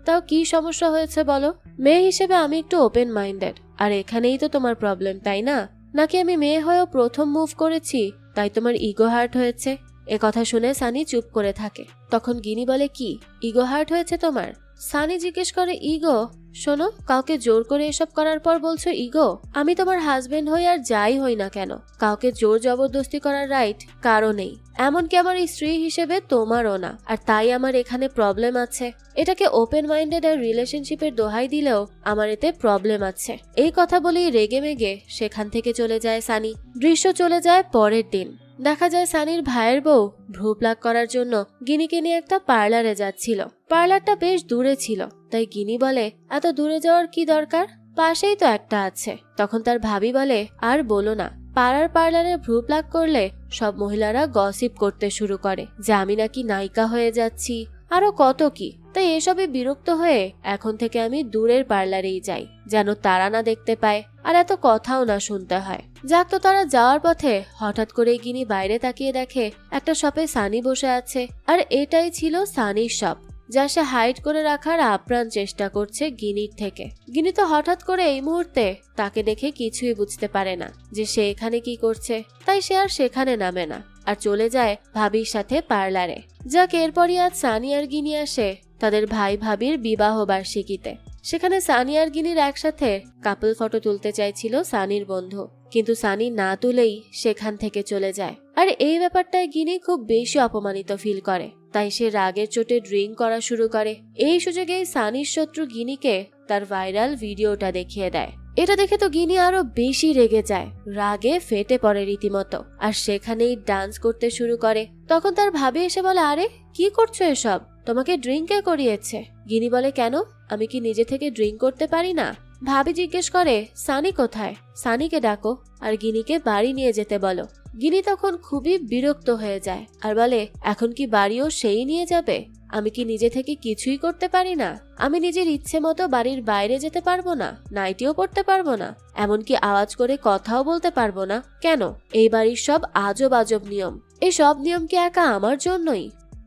তাও কি সমস্যা হয়েছে বলো? মেয়ে হিসেবে আমি একটু ওপেন মাইন্ডেড, আর এখানেই তো তোমার প্রবলেম, তাই না? নাকি আমি মেয়ে হয়েও প্রথম মুভ করেছি তাই তোমার ইগো হার্ট হয়েছে? এ কথা শুনে সানি চুপ করে থাকে। তখন গিনি বলে, কি ইগো হার্ট হয়েছে তোমার? সানি জিজ্ঞেস করে, ইগো? শোনো, কাউকে জোর করে এসব করার পর বলছো ইগো? আমি তোমার হাজবেন্ড হই আর যাই হই না কেন, কাউকে জোর জবরদস্তি করার রাইট কারো নেই, এমনকি আমার স্ত্রী হিসেবে তোমারও না। আর তাই আমার এখানে প্রবলেম আছে। এটাকে ওপেন মাইন্ডেড আর রিলেশনশিপের দোহাই দিলেও আমার এতে প্রবলেম আছে। এই কথা বলেই রেগে মেগে সেখান থেকে চলে যায় সানি। দৃশ্য চলে যায় পরের দিন। দেখা যায় সানির ভাইয়ের বউ ভ্রু প্লাক করার জন্য গিনিকে নিয়ে একটা পার্লারে যাচ্ছিল। পার্লারটা বেশ দূরে ছিল, তাই গিনি বলে, এত দূরে যাওয়ার কি দরকার, পাশেই তো একটা আছে। তখন তার ভাবি বলে, আর বলো না, পাড়ার পার্লারে ভ্রু প্লাক করলে সব মহিলারা গসিপ করতে শুরু করে যে আমি নাকি নায়িকা হয়ে যাচ্ছি, আরো কত কি। তাই এসবে বিরক্ত হয়ে এখন থেকে আমি দূরের পার্লারেই যাই, যেন তারা না দেখতে পায় আর এত কথাও না শুনতে হয়। যাক, তো তারা যাওয়ার পথে হঠাৎ করে গিনি বাইরে তাকিয়ে দেখে একটা শপে সানি বসে আছে। আর এটাই ছিল সানির শপ, যা সে হাইড করে রাখার আপ্রাণ চেষ্টা করছে গিনির থেকে। গিনি তো হঠাৎ করে এই মুহূর্তে তাকে দেখে কিছুই বুঝতে পারে না যে সে এখানে কি করছে, তাই সে আর সেখানে নামে না আর চলে যায় ভাবির সাথে পার্লারে। যাক, এরপরই আজ সানি আর গিনি আসে তাদের ভাই ভাবির বিবাহ বার্ষিকীতে। সেখানে সানি আর গিনির একসাথে কাপল ফটো তুলতে চাইছিল সানির বন্ধু, কিন্তু সানি না তুলেই সেখান থেকে চলে যায়। আর এই ব্যাপারটায় গিনি খুব বেশি অপমানিত ফিল করে, তাই সে রাগের চোটে ড্রিঙ্ক করা শুরু করে। এই সুযোগেই সানির শত্রু গিনিকে তার ভাইরাল ভিডিওটা দেখিয়ে দেয়। এটা দেখে তো গিনি আরো বেশি রেগে যায়, রাগে ফেটে পড়ে রীতিমতো, আর সেখানেই ডান্স করতে শুরু করে। তখন তার ভাবি এসে বলে, আরে কি করছো এসব, তোমাকে ড্রিঙ্কে করিয়েছে? গিনি বলে, কেন, আমি কি নিজে থেকে ড্রিঙ্ক করতে পারি না? ভাবি জিজ্ঞেস করে, সানি কোথায়, সানিকে ডাকো আর গিনিকে বাড়ি নিয়ে যেতে বলো। গিনি তখন খুবই বিরক্ত হয়ে যায় আর বলে, এখন কি বাড়িও সেই নিয়ে যাবে? আমি কি নিজে থেকে কিছুই করতে পারি না? আমি নিজের ইচ্ছে মতো বাড়ির বাইরে যেতে পারবো না, নাইটিও পড়তে পারবো না, এমনকি আওয়াজ করে কথাও বলতে পারবো না? কেন? এই বাড়ির সব আজব আজব নিয়ম, এই সব নিয়ম কি একা আমার জন্যই?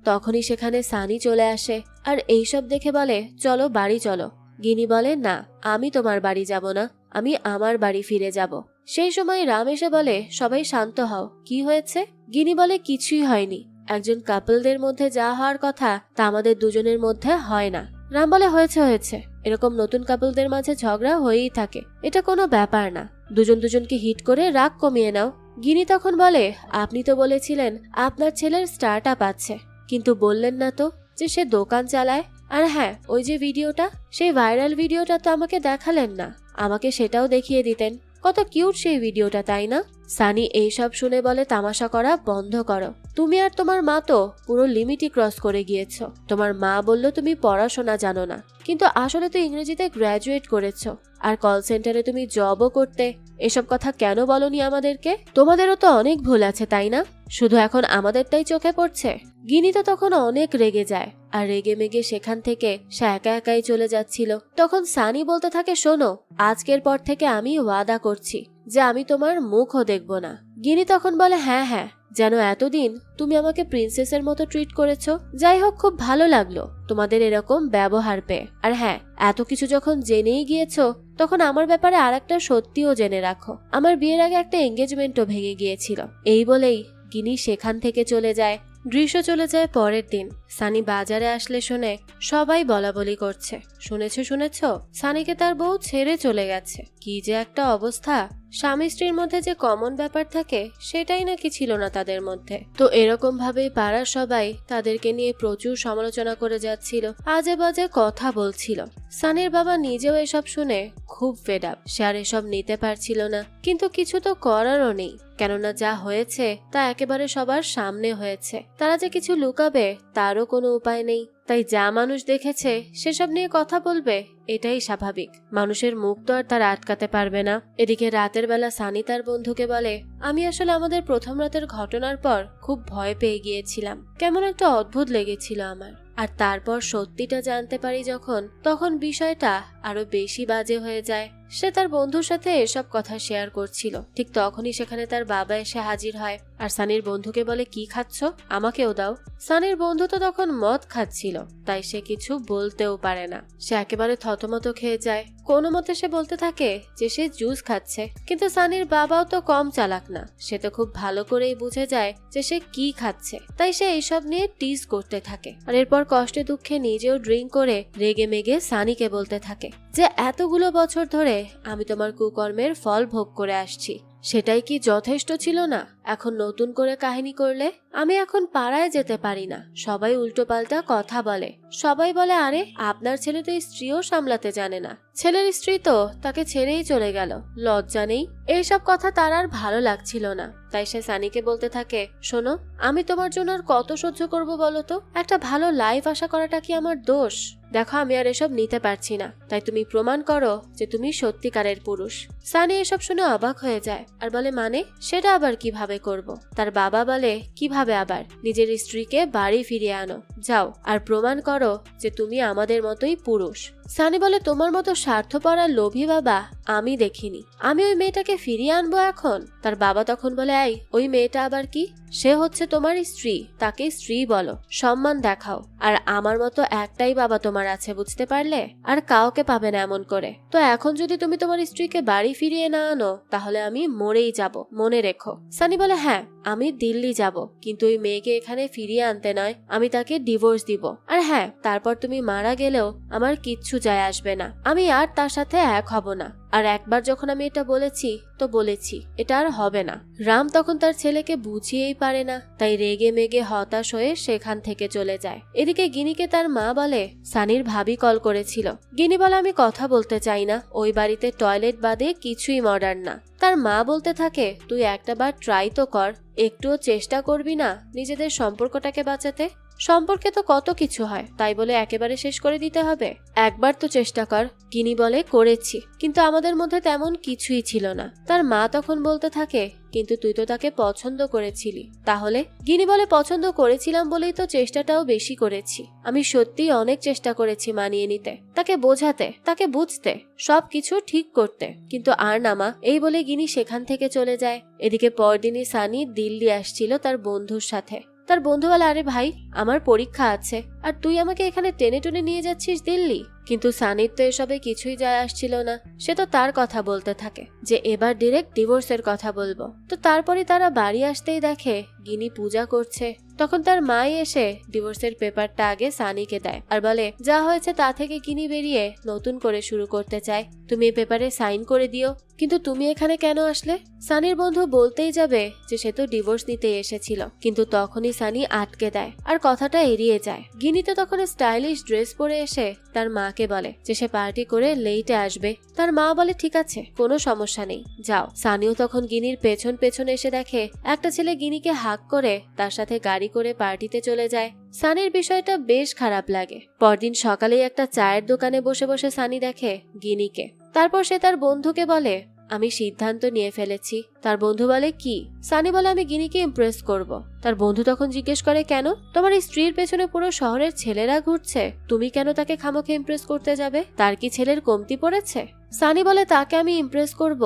তখনই সেখানে সানি চলে আসে আর এইসব দেখে বলে, চলো বাড়ি চলো। গিনি বলে, না, আমি তোমার বাড়ি যাব না, আমি আমার বাড়ি ফিরে যাব। সেই সময় রাম এসে বলে, সবাই শান্ত হও, কি হয়েছে? গিনি বলে, কিছুই হয়নি, একজন কাপলদের মধ্যে যা হওয়ার কথা তা আমাদের দুজনের মধ্যে হয় না। রাম বলে, হয়েছে হয়েছে, এরকম নতুন কাপলদের মাঝে ঝগড়া হয়েই থাকে, এটা কোনো ব্যাপার না, দুজন দুজনকে হিট করে রাগ কমিয়ে নাও। গিনি তখন বলে, আপনি তো বলেছিলেন আপনার ছেলের স্টার্ট আপ আছে, কিন্তু বললেন না তো যে সে দোকান চালায়। আর হ্যাঁ, ওই যে ভিডিওটা, সেই ভাইরাল ভিডিওটা তো আমাকে দেখালেন না, আমাকে সেটাও দেখিয়ে দিতেন, কত কিউট সেই ভিডিওটা, তাই না? সানি এইসব শুনে বলে, তামাশা করা বন্ধ করো, তুমি আর তোমার মা তো পুরো লিমিটই ক্রস করে গিয়েছো। তোমার মা বলল তুমি পড়াশোনা জানো না, কিন্তু আসলে তো ইংরেজিতে গ্র্যাজুয়েট করেছো, আর কল সেন্টারে তুমি জবও করতে। এসব কথা কেন বলনি আমাদেরকে? তোমাদেরও তো অনেক ভুল আছে, তাই না? শুধু এখন আমাদেরটাই চোখে পড়ছে। গিনি তো তখন অনেক রেগে যায় আর রেগে মেগে সেখান থেকে সে একা একাই চলে যাচ্ছিল। তখন সানি বলতে থাকে, শোনো, আজকের পর থেকে আমি ওয়াদা করছি যে আমি তোমার মুখও দেখব না। গিনি তখন বলে, হ্যাঁ হ্যাঁ, যেন এতদিন তুমি আমাকে প্রিন্সেসের মতো ট্রিট করেছো। যাই হোক, খুব ভালো লাগলো তোমাদের এরকম ব্যবহার পেয়ে। আর হ্যাঁ, এত কিছু যখন জেনেই গিয়েছো, তখন আমার ব্যাপারে আরেকটা সত্যিও জেনে রাখো, আমার বিয়ের আগে একটা এঙ্গেজমেন্টও ভেঙে গিয়েছিল। এই বলেই গিনি সেখান থেকে চলে যায়। দৃশ্য চলে যায় পরের দিন। সানি বাজারে আসলে শুনে সবাই বলা বলি করছে, শুনেছ, সানিকে তার বউ ছেড়ে চলে গেছে। কি যে একটা অবস্থা, স্বামী স্ত্রীর মধ্যে যে কমন ব্যাপার থাকে সেটাই নাকি ছিল না তাদের মধ্যে। তো এরকম ভাবেই পাড়ার সবাই তাদেরকে নিয়ে প্রচুর সমালোচনা করে যাচ্ছিল, আজে বাজে কথা বলছিল। সানির বাবা নিজেও এসব শুনে খুব ফেড আপ, সে আর এসব নিতে পারছিল না, কিন্তু কিছু তো করারও নেই, কেননা যা হয়েছে তা একেবারে সবার সামনে হয়েছে, তারা যে কিছু লুকাবে তারও কোনো উপায় নেই। তাই যা মানুষ দেখেছে সেসব নিয়ে কথা বলবে, এটাই স্বাভাবিক, মানুষের মুখ তো আর তারা আটকাতে পারবে না। এদিকে রাতের বেলা সানি তার বন্ধুকে বলে, আমি আসলে আমাদের প্রথম রাতের ঘটনার পর খুব ভয় পেয়ে গিয়েছিলাম, কেমন একটা অদ্ভুত লেগেছিল আমার, আর তারপর সত্যিটা জানতে পারি যখন, তখন বিষয়টা আরো বেশি বাজে হয়ে যায়। সে তার বন্ধুর সাথে এসব কথা শেয়ার করছিল, ঠিক তখনই সেখানে তার বাবা এসে হাজির হয় আর সানির বন্ধুকে বলে, কি খাচ্ছ, আমাকেও দাও। সানির বন্ধু তো তখন মদ খাচ্ছিল, তাই সে কিছু বলতেও পারে না। সে একেবারে থতমত খেয়ে যায়। কোনো মতে সে বলতে থাকে যে সে জুস খাচ্ছে, কিন্তু সানির বাবাও তো কম চালাক না। সে তো খুব ভালো করেই বুঝে যায় যে সে কি খাচ্ছে, তাই সে এইসব নিয়ে টিজ করতে থাকে। আর এরপর কষ্টে দুঃখে নিজেও ড্রিঙ্ক করে রেগে মেগে সানিকে বলতে থাকে যে এতগুলো বছর ধরে আমি তোমার কুকর্মের ফল ভোগ করে আসছি, সেটাই কি যথেষ্ট ছিল না? এখন নতুন করে কাহিনী করলে? আমি এখন পাড়ায় যেতে পারি না, সবাই উল্টোপাল্টা কথা বলে। সবাই বলে, আরে আপনার ছেলে তো স্ত্রীও সামলাতে জানে না, ছেলের স্ত্রী তো তাকে ছেড়েই চলে গেল, লজ্জা নেই। এইসব কথা তার আর ভালো লাগছিল না, তাই সে সানিকে বলতে থাকে, শোনো, আমি তোমার জন্য আর কত সহ্য করব বলো তো? একটা ভালো লাইফ আশা করাটা কি আমার দোষ? দেখো, আমি আর এসব নিতে পারছি না, তাই তুমি প্রমাণ করো যে তুমি সত্যিকারের পুরুষ। সানি এসব শুনে অবাক হয়ে যায় আর বলে, মানে সেটা আবার কিভাবে করব? তার বাবা বলে, কিভাবে আবার? নিজের স্ত্রীকে বাড়ি ফিরিয়ে আনো, যাও, আর প্রমাণ করো যে তুমি আমাদের মতোই পুরুষ। সানি বলে, তোমার মতো স্বার্থপর আর লোভী বাবা আমি দেখিনি, আমি ওই মেয়েটাকে ফিরিয়ে আনবো এখন? তার বাবা তখন বলে, এই ওই মেয়েটা আবার কি? সে হচ্ছে তোমার স্ত্রী, তাকে স্ত্রী বলো, সম্মান দেখাও। আর আমার মতো একটাই বাবা তোমার আছে, বুঝতে পারলে? আর কাউকে পাবে না এমন করে। তো এখন যদি তুমি তোমার স্ত্রীকে বাড়ি ফিরিয়ে না আনো, তাহলে আমি মরেই যাব, মনে রেখো। সানি বলে, হ্যাঁ, আমি দিল্লি যাব, কিন্তু ওই মেয়েকে এখানে ফিরিয়ে আনতে নয়, আমি তাকে ডিভোর্স দিব। আর হ্যাঁ, তারপর তুমি মারা গেলেও আমার কিচ্ছু যায় আসবে না, আমি আর তার সাথে এক হব না। আর একবার যখন আমি এটা বলেছি তো বলেছি, এটা আর হবে না। রাম তখন তার ছেলেকে বুঝিয়েই পারে না, তাই রেগে মেগে হতাশ হয়ে সেখান থেকে চলে যায়। এদিকে গিনিকে তার মা বলে, সানির ভাবি কল করেছিল। গিনি বলে, আমি কথা বলতে চাই না, ওই বাড়িতে টয়লেট বাদে কিছুই মডার্ন না। তার মা বলতে থাকে, তুই একটা বার ট্রাই তো কর, একটুও চেষ্টা করবি না নিজেদের সম্পর্কটাকে বাঁচাতে? সম্পর্কে তো কত কিছু হয়, তাই বলে একেবারে শেষ করে দিতে হবে? একবার তো চেষ্টা কর। গিনি বলে, করেছি, কিন্তু আমাদের মধ্যে তেমন কিছুই ছিল না। তার মা তখন বলতে থাকে, কিন্তু তুই তো তাকে পছন্দ করেছিলি। তাহলে? গিনি বলে, পছন্দ করেছিলাম বলেই তো চেষ্টাটাও বেশি করেছি। আমি সত্যিই অনেক চেষ্টা করেছি মানিয়ে নিতে, তাকে বোঝাতে, তাকে বুঝতে, সবকিছু ঠিক করতে, কিন্তু আর নামা। এই বলে গিনি সেখান থেকে চলে যায়। এদিকে পরদিনই সানি দিল্লি আসছিল তার বন্ধুর সাথে। তার বন্ধু বলে, আরে ভাই, আমার পরীক্ষা আছে, আর তুই আমাকে এখানে টেনে টুনে নিয়ে যাচ্ছিস দিল্লি? কিন্তু সানির তো এসবে কিছুই যায় আসছিল না। সে তো তার কথা বলতে থাকে যে এবার ডিরেক্ট ডিভোর্সের কথা বলবো। তো তারপরে তারা বাড়ি আসতেই দেখে গিনি পূজা করছে। তখন তার মাই এসে ডিভোর্সের পেপারটা আগে সানিকে দেয় আর বলে, যা হয়েছে তা থেকে গিনি বেরিয়ে নতুন করে শুরু করতে চায়, তুমি এই পেপারে সাইন করে দিও। কিন্তু তুমি এখানে কেন আসলে? সানির বন্ধু বলতেই যাবে যে সে তো ডিভোর্স নিতে এসেছিল, কিন্তু তখনই সানি আটকে দেয় আর কথাটা এড়িয়ে যায়। গিনি তো তখন স্টাইলিশ ড্রেস পরে এসে তার মাকে বলে যে সে পার্টি করে লেটে আসবে। তার মা বলে, ঠিক আছে, কোনো সমস্যা নেই, যাও। সানিও তখন গিনির পেছন পেছন এসে দেখে একটা ছেলে গিনিকে হাক করে তার সাথে গাড়ি করে পার্টিতে চলে যায়। সানির বিষয়টা বেশ খারাপ লাগে। পরদিন সকালেই একটা চায়ের দোকানে বসে বসে সানি দেখে গিনিকে। তারপর সে তার বন্ধুকে বলে, আমি সিদ্ধান্ত নিয়ে ফেলেছি। তার বন্ধু বলে, কি? সানি বলে, আমি গিনিকে ইমপ্রেস করব। তার বন্ধু তখন জিজ্ঞেস করে, কেন? তোমার স্ত্রীর পেছনে পুরো শহরের ছেলেরা ঘুরছে, তুমি কেন তাকে খামোখে ইমপ্রেস করতে যাবে? তার কি ছেলের কমতি পড়েছে? সানি বলে, তাকে আমি ইমপ্রেস করব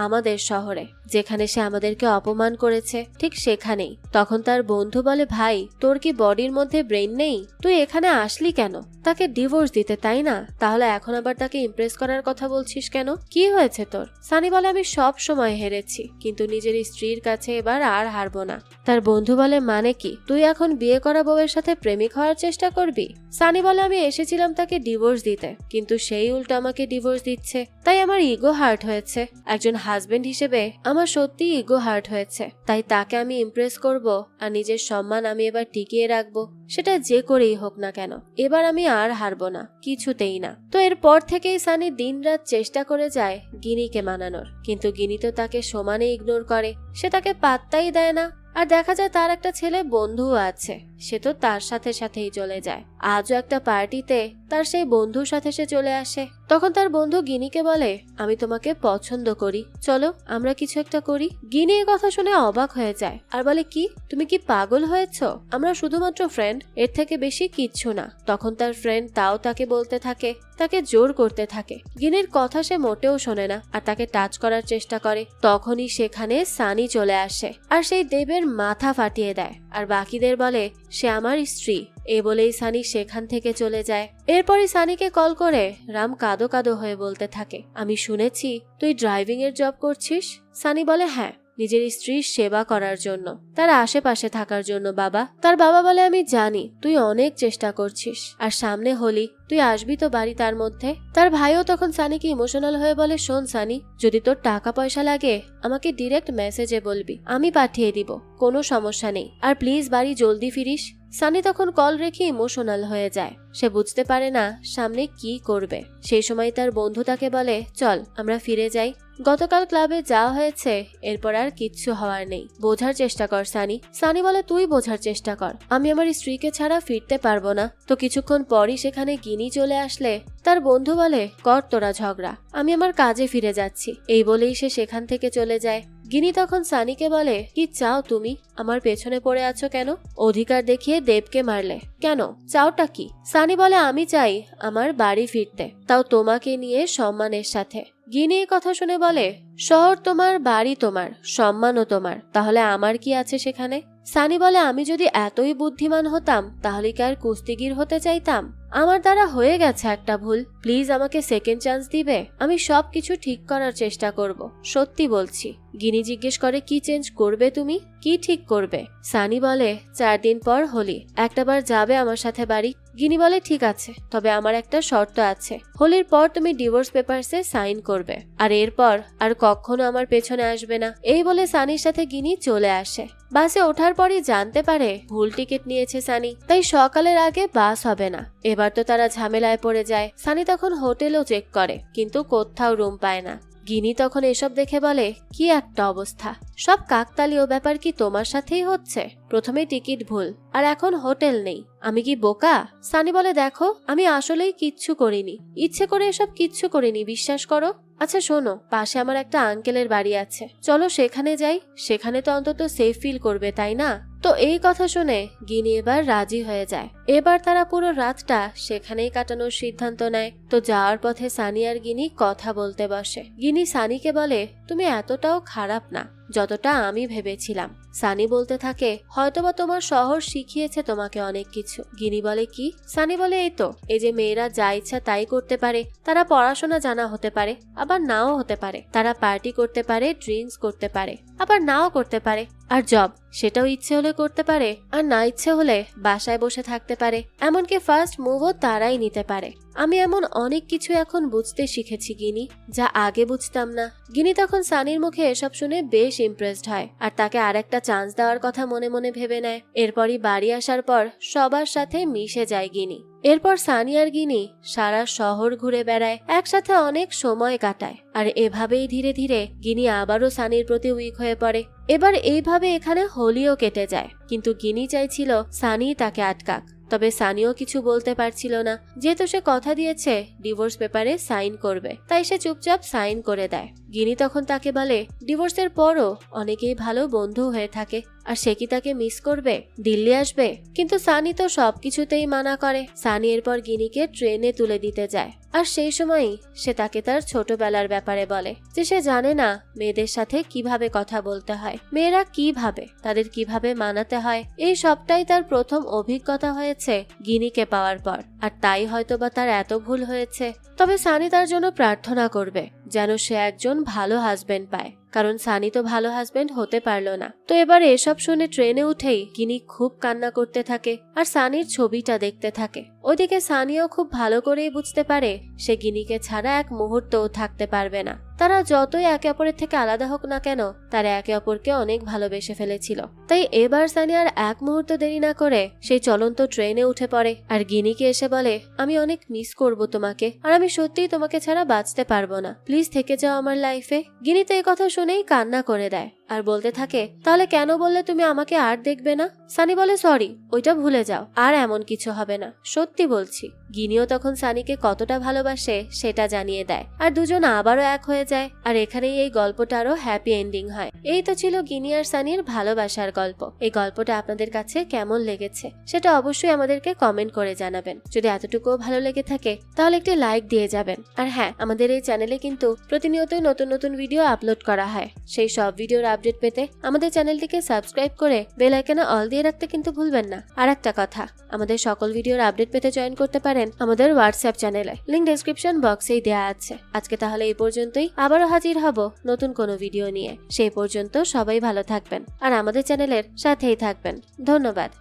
আমাদের শহরে, যেখানে সে আমাদেরকে অপমান করেছে, ঠিক সেখানেই। তখন তার বন্ধু বলে, ভাই, তোর কি বডির মধ্যে ব্রেন নেই? তুই এখানে আসলি কেন? তাকে ডিভোর্স দিতে, তাই না? তাহলে এখন আবার তাকে ইমপ্রেস করার কথা বলছিস কেন? কি হয়েছে তোর? সানি বলে, আমি সব সময় হেরেছি, কিন্তু নিজের স্ত্রীর কাছে এবার আর হারবো না। তার বন্ধু বলে, মানে কি? তুই এখন বিয়ে করা বউয়ের সাথে প্রেমিক হওয়ার চেষ্টা করবি? সানি বলে, আমি এসেছিলাম তাকে ডিভোর্স দিতে, কিন্তু সেই উল্টো আমাকে ডিভোর্স দিচ্ছে, তাই আমার ইগো হার্ট হয়েছে। একজন হাজবেন্ড হিসেবে আমার সত্যি ইগো হার্ট হয়েছে, তাই তাকে আমি ইমপ্রেস করব আর নিজের সম্মান আমি এবার টিকিয়ে রাখবো, সেটা যে করেই হোক না কেন। এবার আমি আর হারবো না, কিছুতেই না। তো এরপর থেকেই সানি দিনরাত চেষ্টা করে যায় গিনিকে মানানোর, কিন্তু গিনি তো তাকে সমানে ইগনোর করে, সে তাকে পাত্তাই দেয় না। আর দেখা যায় তার একটা ছেলে বন্ধুও আছে, সে তো তার সাথে সাথেই চলে যায়। আজও একটা পার্টিতে তার সেই বন্ধুর সাথে সে চলে আসে। তখন তার বন্ধু গিনিকে বলে, আমি তোমাকে পছন্দ করি, চলো আমরা কিছু একটা করি। গিনি এ কথা শুনে অবাক হয়ে যায় আর বলে, কি তুমি কি পাগল হয়েছো? আমরা শুধুমাত্র ফ্রেন্ড, এর থেকে বেশি কিচ্ছু না। তখন তার ফ্রেন্ড তাও তাকে বলতে থাকে, তাকে জোর করতে থাকে। গিনির কথা সে মোটেও শোনে না আর তাকে টাচ করার চেষ্টা করে। তখনই সেখানে সানি চলে আসে আর সেই দেবের মাথা ফাটিয়ে দেয় আর বাকিদের বলে, সে আমার স্ত্রী। এই বলেই সানি সেখান থেকে চলে যায়। এরপরই সানিকে কল করে রাম কাঁদো কাঁদো হয়ে বলতে থাকে, আমি শুনেছি তুই ড্রাইভিং এর জব করছিস। সানি বলে, হ্যাঁ, নিজের স্ত্রীর সেবা করার জন্য, তার আশেপাশে থাকার জন্য বাবা। তার বাবা বলে, আমি জানি তুই অনেক চেষ্টা করছিস, আর সামনে হোলি, তুই আসবি তো বাড়ি। তার মধ্যে তার ভাইও তখন সানিকে ইমোশনাল হয়ে বলে, শোন সানি, যদি তোর টাকা পয়সা লাগে আমাকে ডিরেক্ট মেসেজে বলবি, আমি পাঠিয়ে দিব, কোনো সমস্যা নেই। আর প্লিজ বাড়ি জলদি ফিরিস। সানি তখন কল রেখে ইমোশনাল হয়ে যায়। সে বুঝতে পারে না সামনে কি করবে। সেই সময় তার বন্ধু তাকে বলে, চল আমরা ফিরে যাই, গতকাল ক্লাবে যাওয়া হয়েছে, এরপর আর কিচ্ছু হওয়ার নেই, বোঝার চেষ্টা কর সানি। সানি বলে, তুই বোঝার চেষ্টা কর, আমি আমার স্ত্রীকে ছাড়া ফিরতে পারবো না। তো কিছুক্ষণ পরই সেখানে গিনি চলে আসলে তার বন্ধু বলে, কর তোরা ঝগড়া, আমি আমার কাজে ফিরে যাচ্ছি। এই বলেই সে সেখান থেকে চলে যায়। গিনি তখন সানিকে বলে, কি চাও তুমি? আমার পেছনে পড়ে আছো কেন? অধিকার দেখিয়ে দেবকে মারলে কেন? চাওটা কি? সানি বলে, আমি চাই আমার বাড়ি ফিরতে, তাও তোমাকে নিয়ে সম্মানের সাথে। গিনি কথা শুনে বলে, শহর তোমার, বাড়ি তোমার, সম্মানও তোমার, তাহলে আমার কি আছে সেখানে? সানি বলে, আমি যদি এতই বুদ্ধিমান হতাম তাহলে কি আর কুস্তিগির হতে চাইতাম? আমার দ্বারা হয়ে গেছে একটা ভুল, প্লিজ আমাকে সেকেন্ড চান্স দিবে, আমি সবকিছু ঠিক করার চেষ্টা করব, সত্যি বলছি। গিনি জিজ্ঞেস করে, কি চেঞ্জ করবে তুমি, কি ঠিক করবে? সানি বলে, 4 দিন পর হোলি, একটাবার যাবে আমার সাথে বাড়ি। গিনি বলে, ঠিক আছে, তবে আমার একটা শর্ত আছে, হোলির পর তুমি ডিভোর্স পেপারসে সাইন করবে, আর এরপর আর কখনো আমার পেছনে আসবে না। এই বলে সানির সাথে গিনি চলে আসে। বাসে ওঠার পরই জানতে পারে ভুল টিকিট নিয়েছে সানি, তাই সকালের আগে বাস হবে না। এবার তো তারা ঝামেলায় পড়ে যায়। সানি তখন হোটেলও চেক করে, কিন্তু কোথাও রুম পায় না। গিনি তখন এসব দেখে বলে, কি একটা অবস্থা, সব কাকতালীয় ব্যাপার কি তোমার সাথেই হচ্ছে? প্রথমে টিকিট ভুল, আর এখন হোটেল নেই, আমি কি বোকা? সানি বলে, দেখো আমি আসলেই কিচ্ছু করিনি, ইচ্ছে করে এসব কিচ্ছু করিনি, বিশ্বাস করো। আচ্ছা শোনো, পাশে আমার একটা আঙ্কেলের বাড়ি আছে, চলো সেখানে যাই, সেখানে তো অন্তত সেফ ফিল করবে, তাই না? তো এই কথা শুনে গিনি এবার রাজি হয়ে যায়। এবার তারা পুরো রাতটা সেখানেই কাটানোর সিদ্ধান্ত নেয়। তো যাওয়ার পথে সানি আর গিনি কথা বলতে বসে। গিনি সানিকে বলে, তুমি এতটাও খারাপ না যতটা আমি ভেবেছিলাম। সানি বলতে থাকে, হয়তোবা তোমার শহর শিখিয়েছে তোমাকে অনেক কিছু। গিনি বলে, কি? সানি বলে, এই তো, এই যে মেয়েরা যা ইচ্ছা তাই করতে পারে, তারা পড়াশোনা জানা হতে পারে, আবার নাও হতে পারে, তারা পার্টি করতে পারে, ড্রিঙ্কস করতে পারে, আবার নাও করতে পারে, আর জব সেটাও ইচ্ছে হলে করতে পারে, আর না ইচ্ছে হলে বাসায় বসে থাকতে পারে, এমনকি ফার্স্ট মুভও তারাই নিতে পারে। আমি এমন অনেক কিছু এখন বুঝতে শিখেছি গিনি, যা আগে বুঝতাম না। গিনি তখন সানির মুখে এসব শুনে বেশ ইমপ্রেসড হয় আর তাকে আরেকটা চান্স দেওয়ার কথা মনে মনে ভেবে নেয়। এরপরই বাড়ি আসার পর সবার সাথে মিশে যায় গিনি। এরপর সানি আর গিনি সারা শহর ঘুরে বেড়ায়, একসাথে অনেক সময় কাটায়, আর এভাবেই ধীরে ধীরে গিনি আবারও সানির প্রতি উইক হয়ে পড়ে। এবার এইভাবে এখানে হোলিও কেটে যায়, কিন্তু গিনি চাইছিল সানি তাকে আটকাক, তবে সানিও কিছু বলতে পারছিল না, যেহেতু সে কথা দিয়েছে ডিভোর্স পেপারে সাইন করবে, তাই সে চুপচাপ সাইন করে দেয়। গিনি তখন তাকে বলে, ডিভোর্সের পরও অনেকেই ভালো বন্ধু হয়ে থাকে, আর সে কি তাকে মিস করবে, দিল্লি আসবে? কিন্তু সানি তো সবকিছুতেই মানা করে। সানি এরপর গিনিকে ট্রেনে তুলে দিতে যায়, আর সেই সময়ই সে তাকে তার ছোটবেলার ব্যাপারে বলে, যে সে জানে না মেয়েদের সাথে কিভাবে কথা বলতে হয়, মেয়েরা কিভাবে, তাদের কিভাবে মানাতে হয়। এই সবটাই তার প্রথম অভিজ্ঞতা হয়েছে গিনিকে পাওয়ার পর, আর তাই হয়তোবা তার এত ভুল হয়েছে। তবে সানি তার জন্য প্রার্থনা করবে যেন সে একজন ভালো হাজবেন্ড পায়, কারণ সানি তো ভালো হাজবেন্ড হতে পারলো না। তো এবার এসব শুনে ট্রেনে উঠেই গিনি খুব কান্না করতে থাকে আর সানির ছবিটা দেখতে থাকে। ওইদিকে সানিও খুব ভালো করেই বুঝতে পারে সে গিনিকে ছাড়া এক মুহূর্তও থাকতে পারবে না। তারা যতই একে অপরের থেকে আলাদা হোক না কেন, তারা একে অপরকে অনেক ভালোবেসে ফেলেছিল। তাই এবার সানি আর এক মুহূর্ত দেরি না করে সেই চলন্ত ট্রেনে উঠে পড়ে আর গিনিকে এসে বলে, আমি অনেক মিস করব তোমাকে, আর আমি সত্যিই তোমাকে ছাড়া বাঁচতে পারবো না, প্লিজ থেকে যাও আমার লাইফে। গিনি তো এই কথা শুনেই কান্না করে দেয় আর বলতে থাকে, তাহলে কেন বললে তুমি আমাকে আর দেখবে না? সানি বলে, সরি, ওইটা ভুলে যাও, আর এমন কিছু হবে না, সত্যি বলছি। গিনিও তখন সানিকে কতটা ভালোবাসে সেটা জানিয়ে দেয়, আর দুজন আবারও এক হয়ে যায়। আর এখানেই এই গল্পটারও হ্যাপি এন্ডিং হয়। এই তো ছিল গিনি আর সানির ভালোবাসার গল্প। এই গল্পটা আপনাদের কাছে কেমন লেগেছে সেটা অবশ্যই আমাদেরকে কমেন্ট করে জানাবেন। যদি এতটুকুও ভালো লেগে থাকে তাহলে একটি লাইক দিয়ে যাবেন। আর হ্যাঁ, আমাদের এই চ্যানেলে কিন্তু প্রতিনিয়তই নতুন নতুন ভিডিও আপলোড করা হয়। সেই সব ভিডিওর আপডেট পেতে আমাদের চ্যানেলটিকে সাবস্ক্রাইব করে বেল আইকনে অল দিয়ে রাখতে কিন্তু ভুলবেন না। আর একটা কথা, আমাদের সকল ভিডিওর আপডেট পেতে জয়েন করতে পারেন আমাদের হোয়াটসঅ্যাপ চ্যানেলে, লিংক ডেসক্রিপশন বক্সেই দেওয়া আছে। আজকে তাহলে এই পর্যন্তই, আবারও হাজির হব নতুন কোনো ভিডিও নিয়ে। সেই পর্যন্ত সবাই ভালো থাকবেন আর আমাদের চ্যানেলের সাথেই থাকবেন। ধন্যবাদ।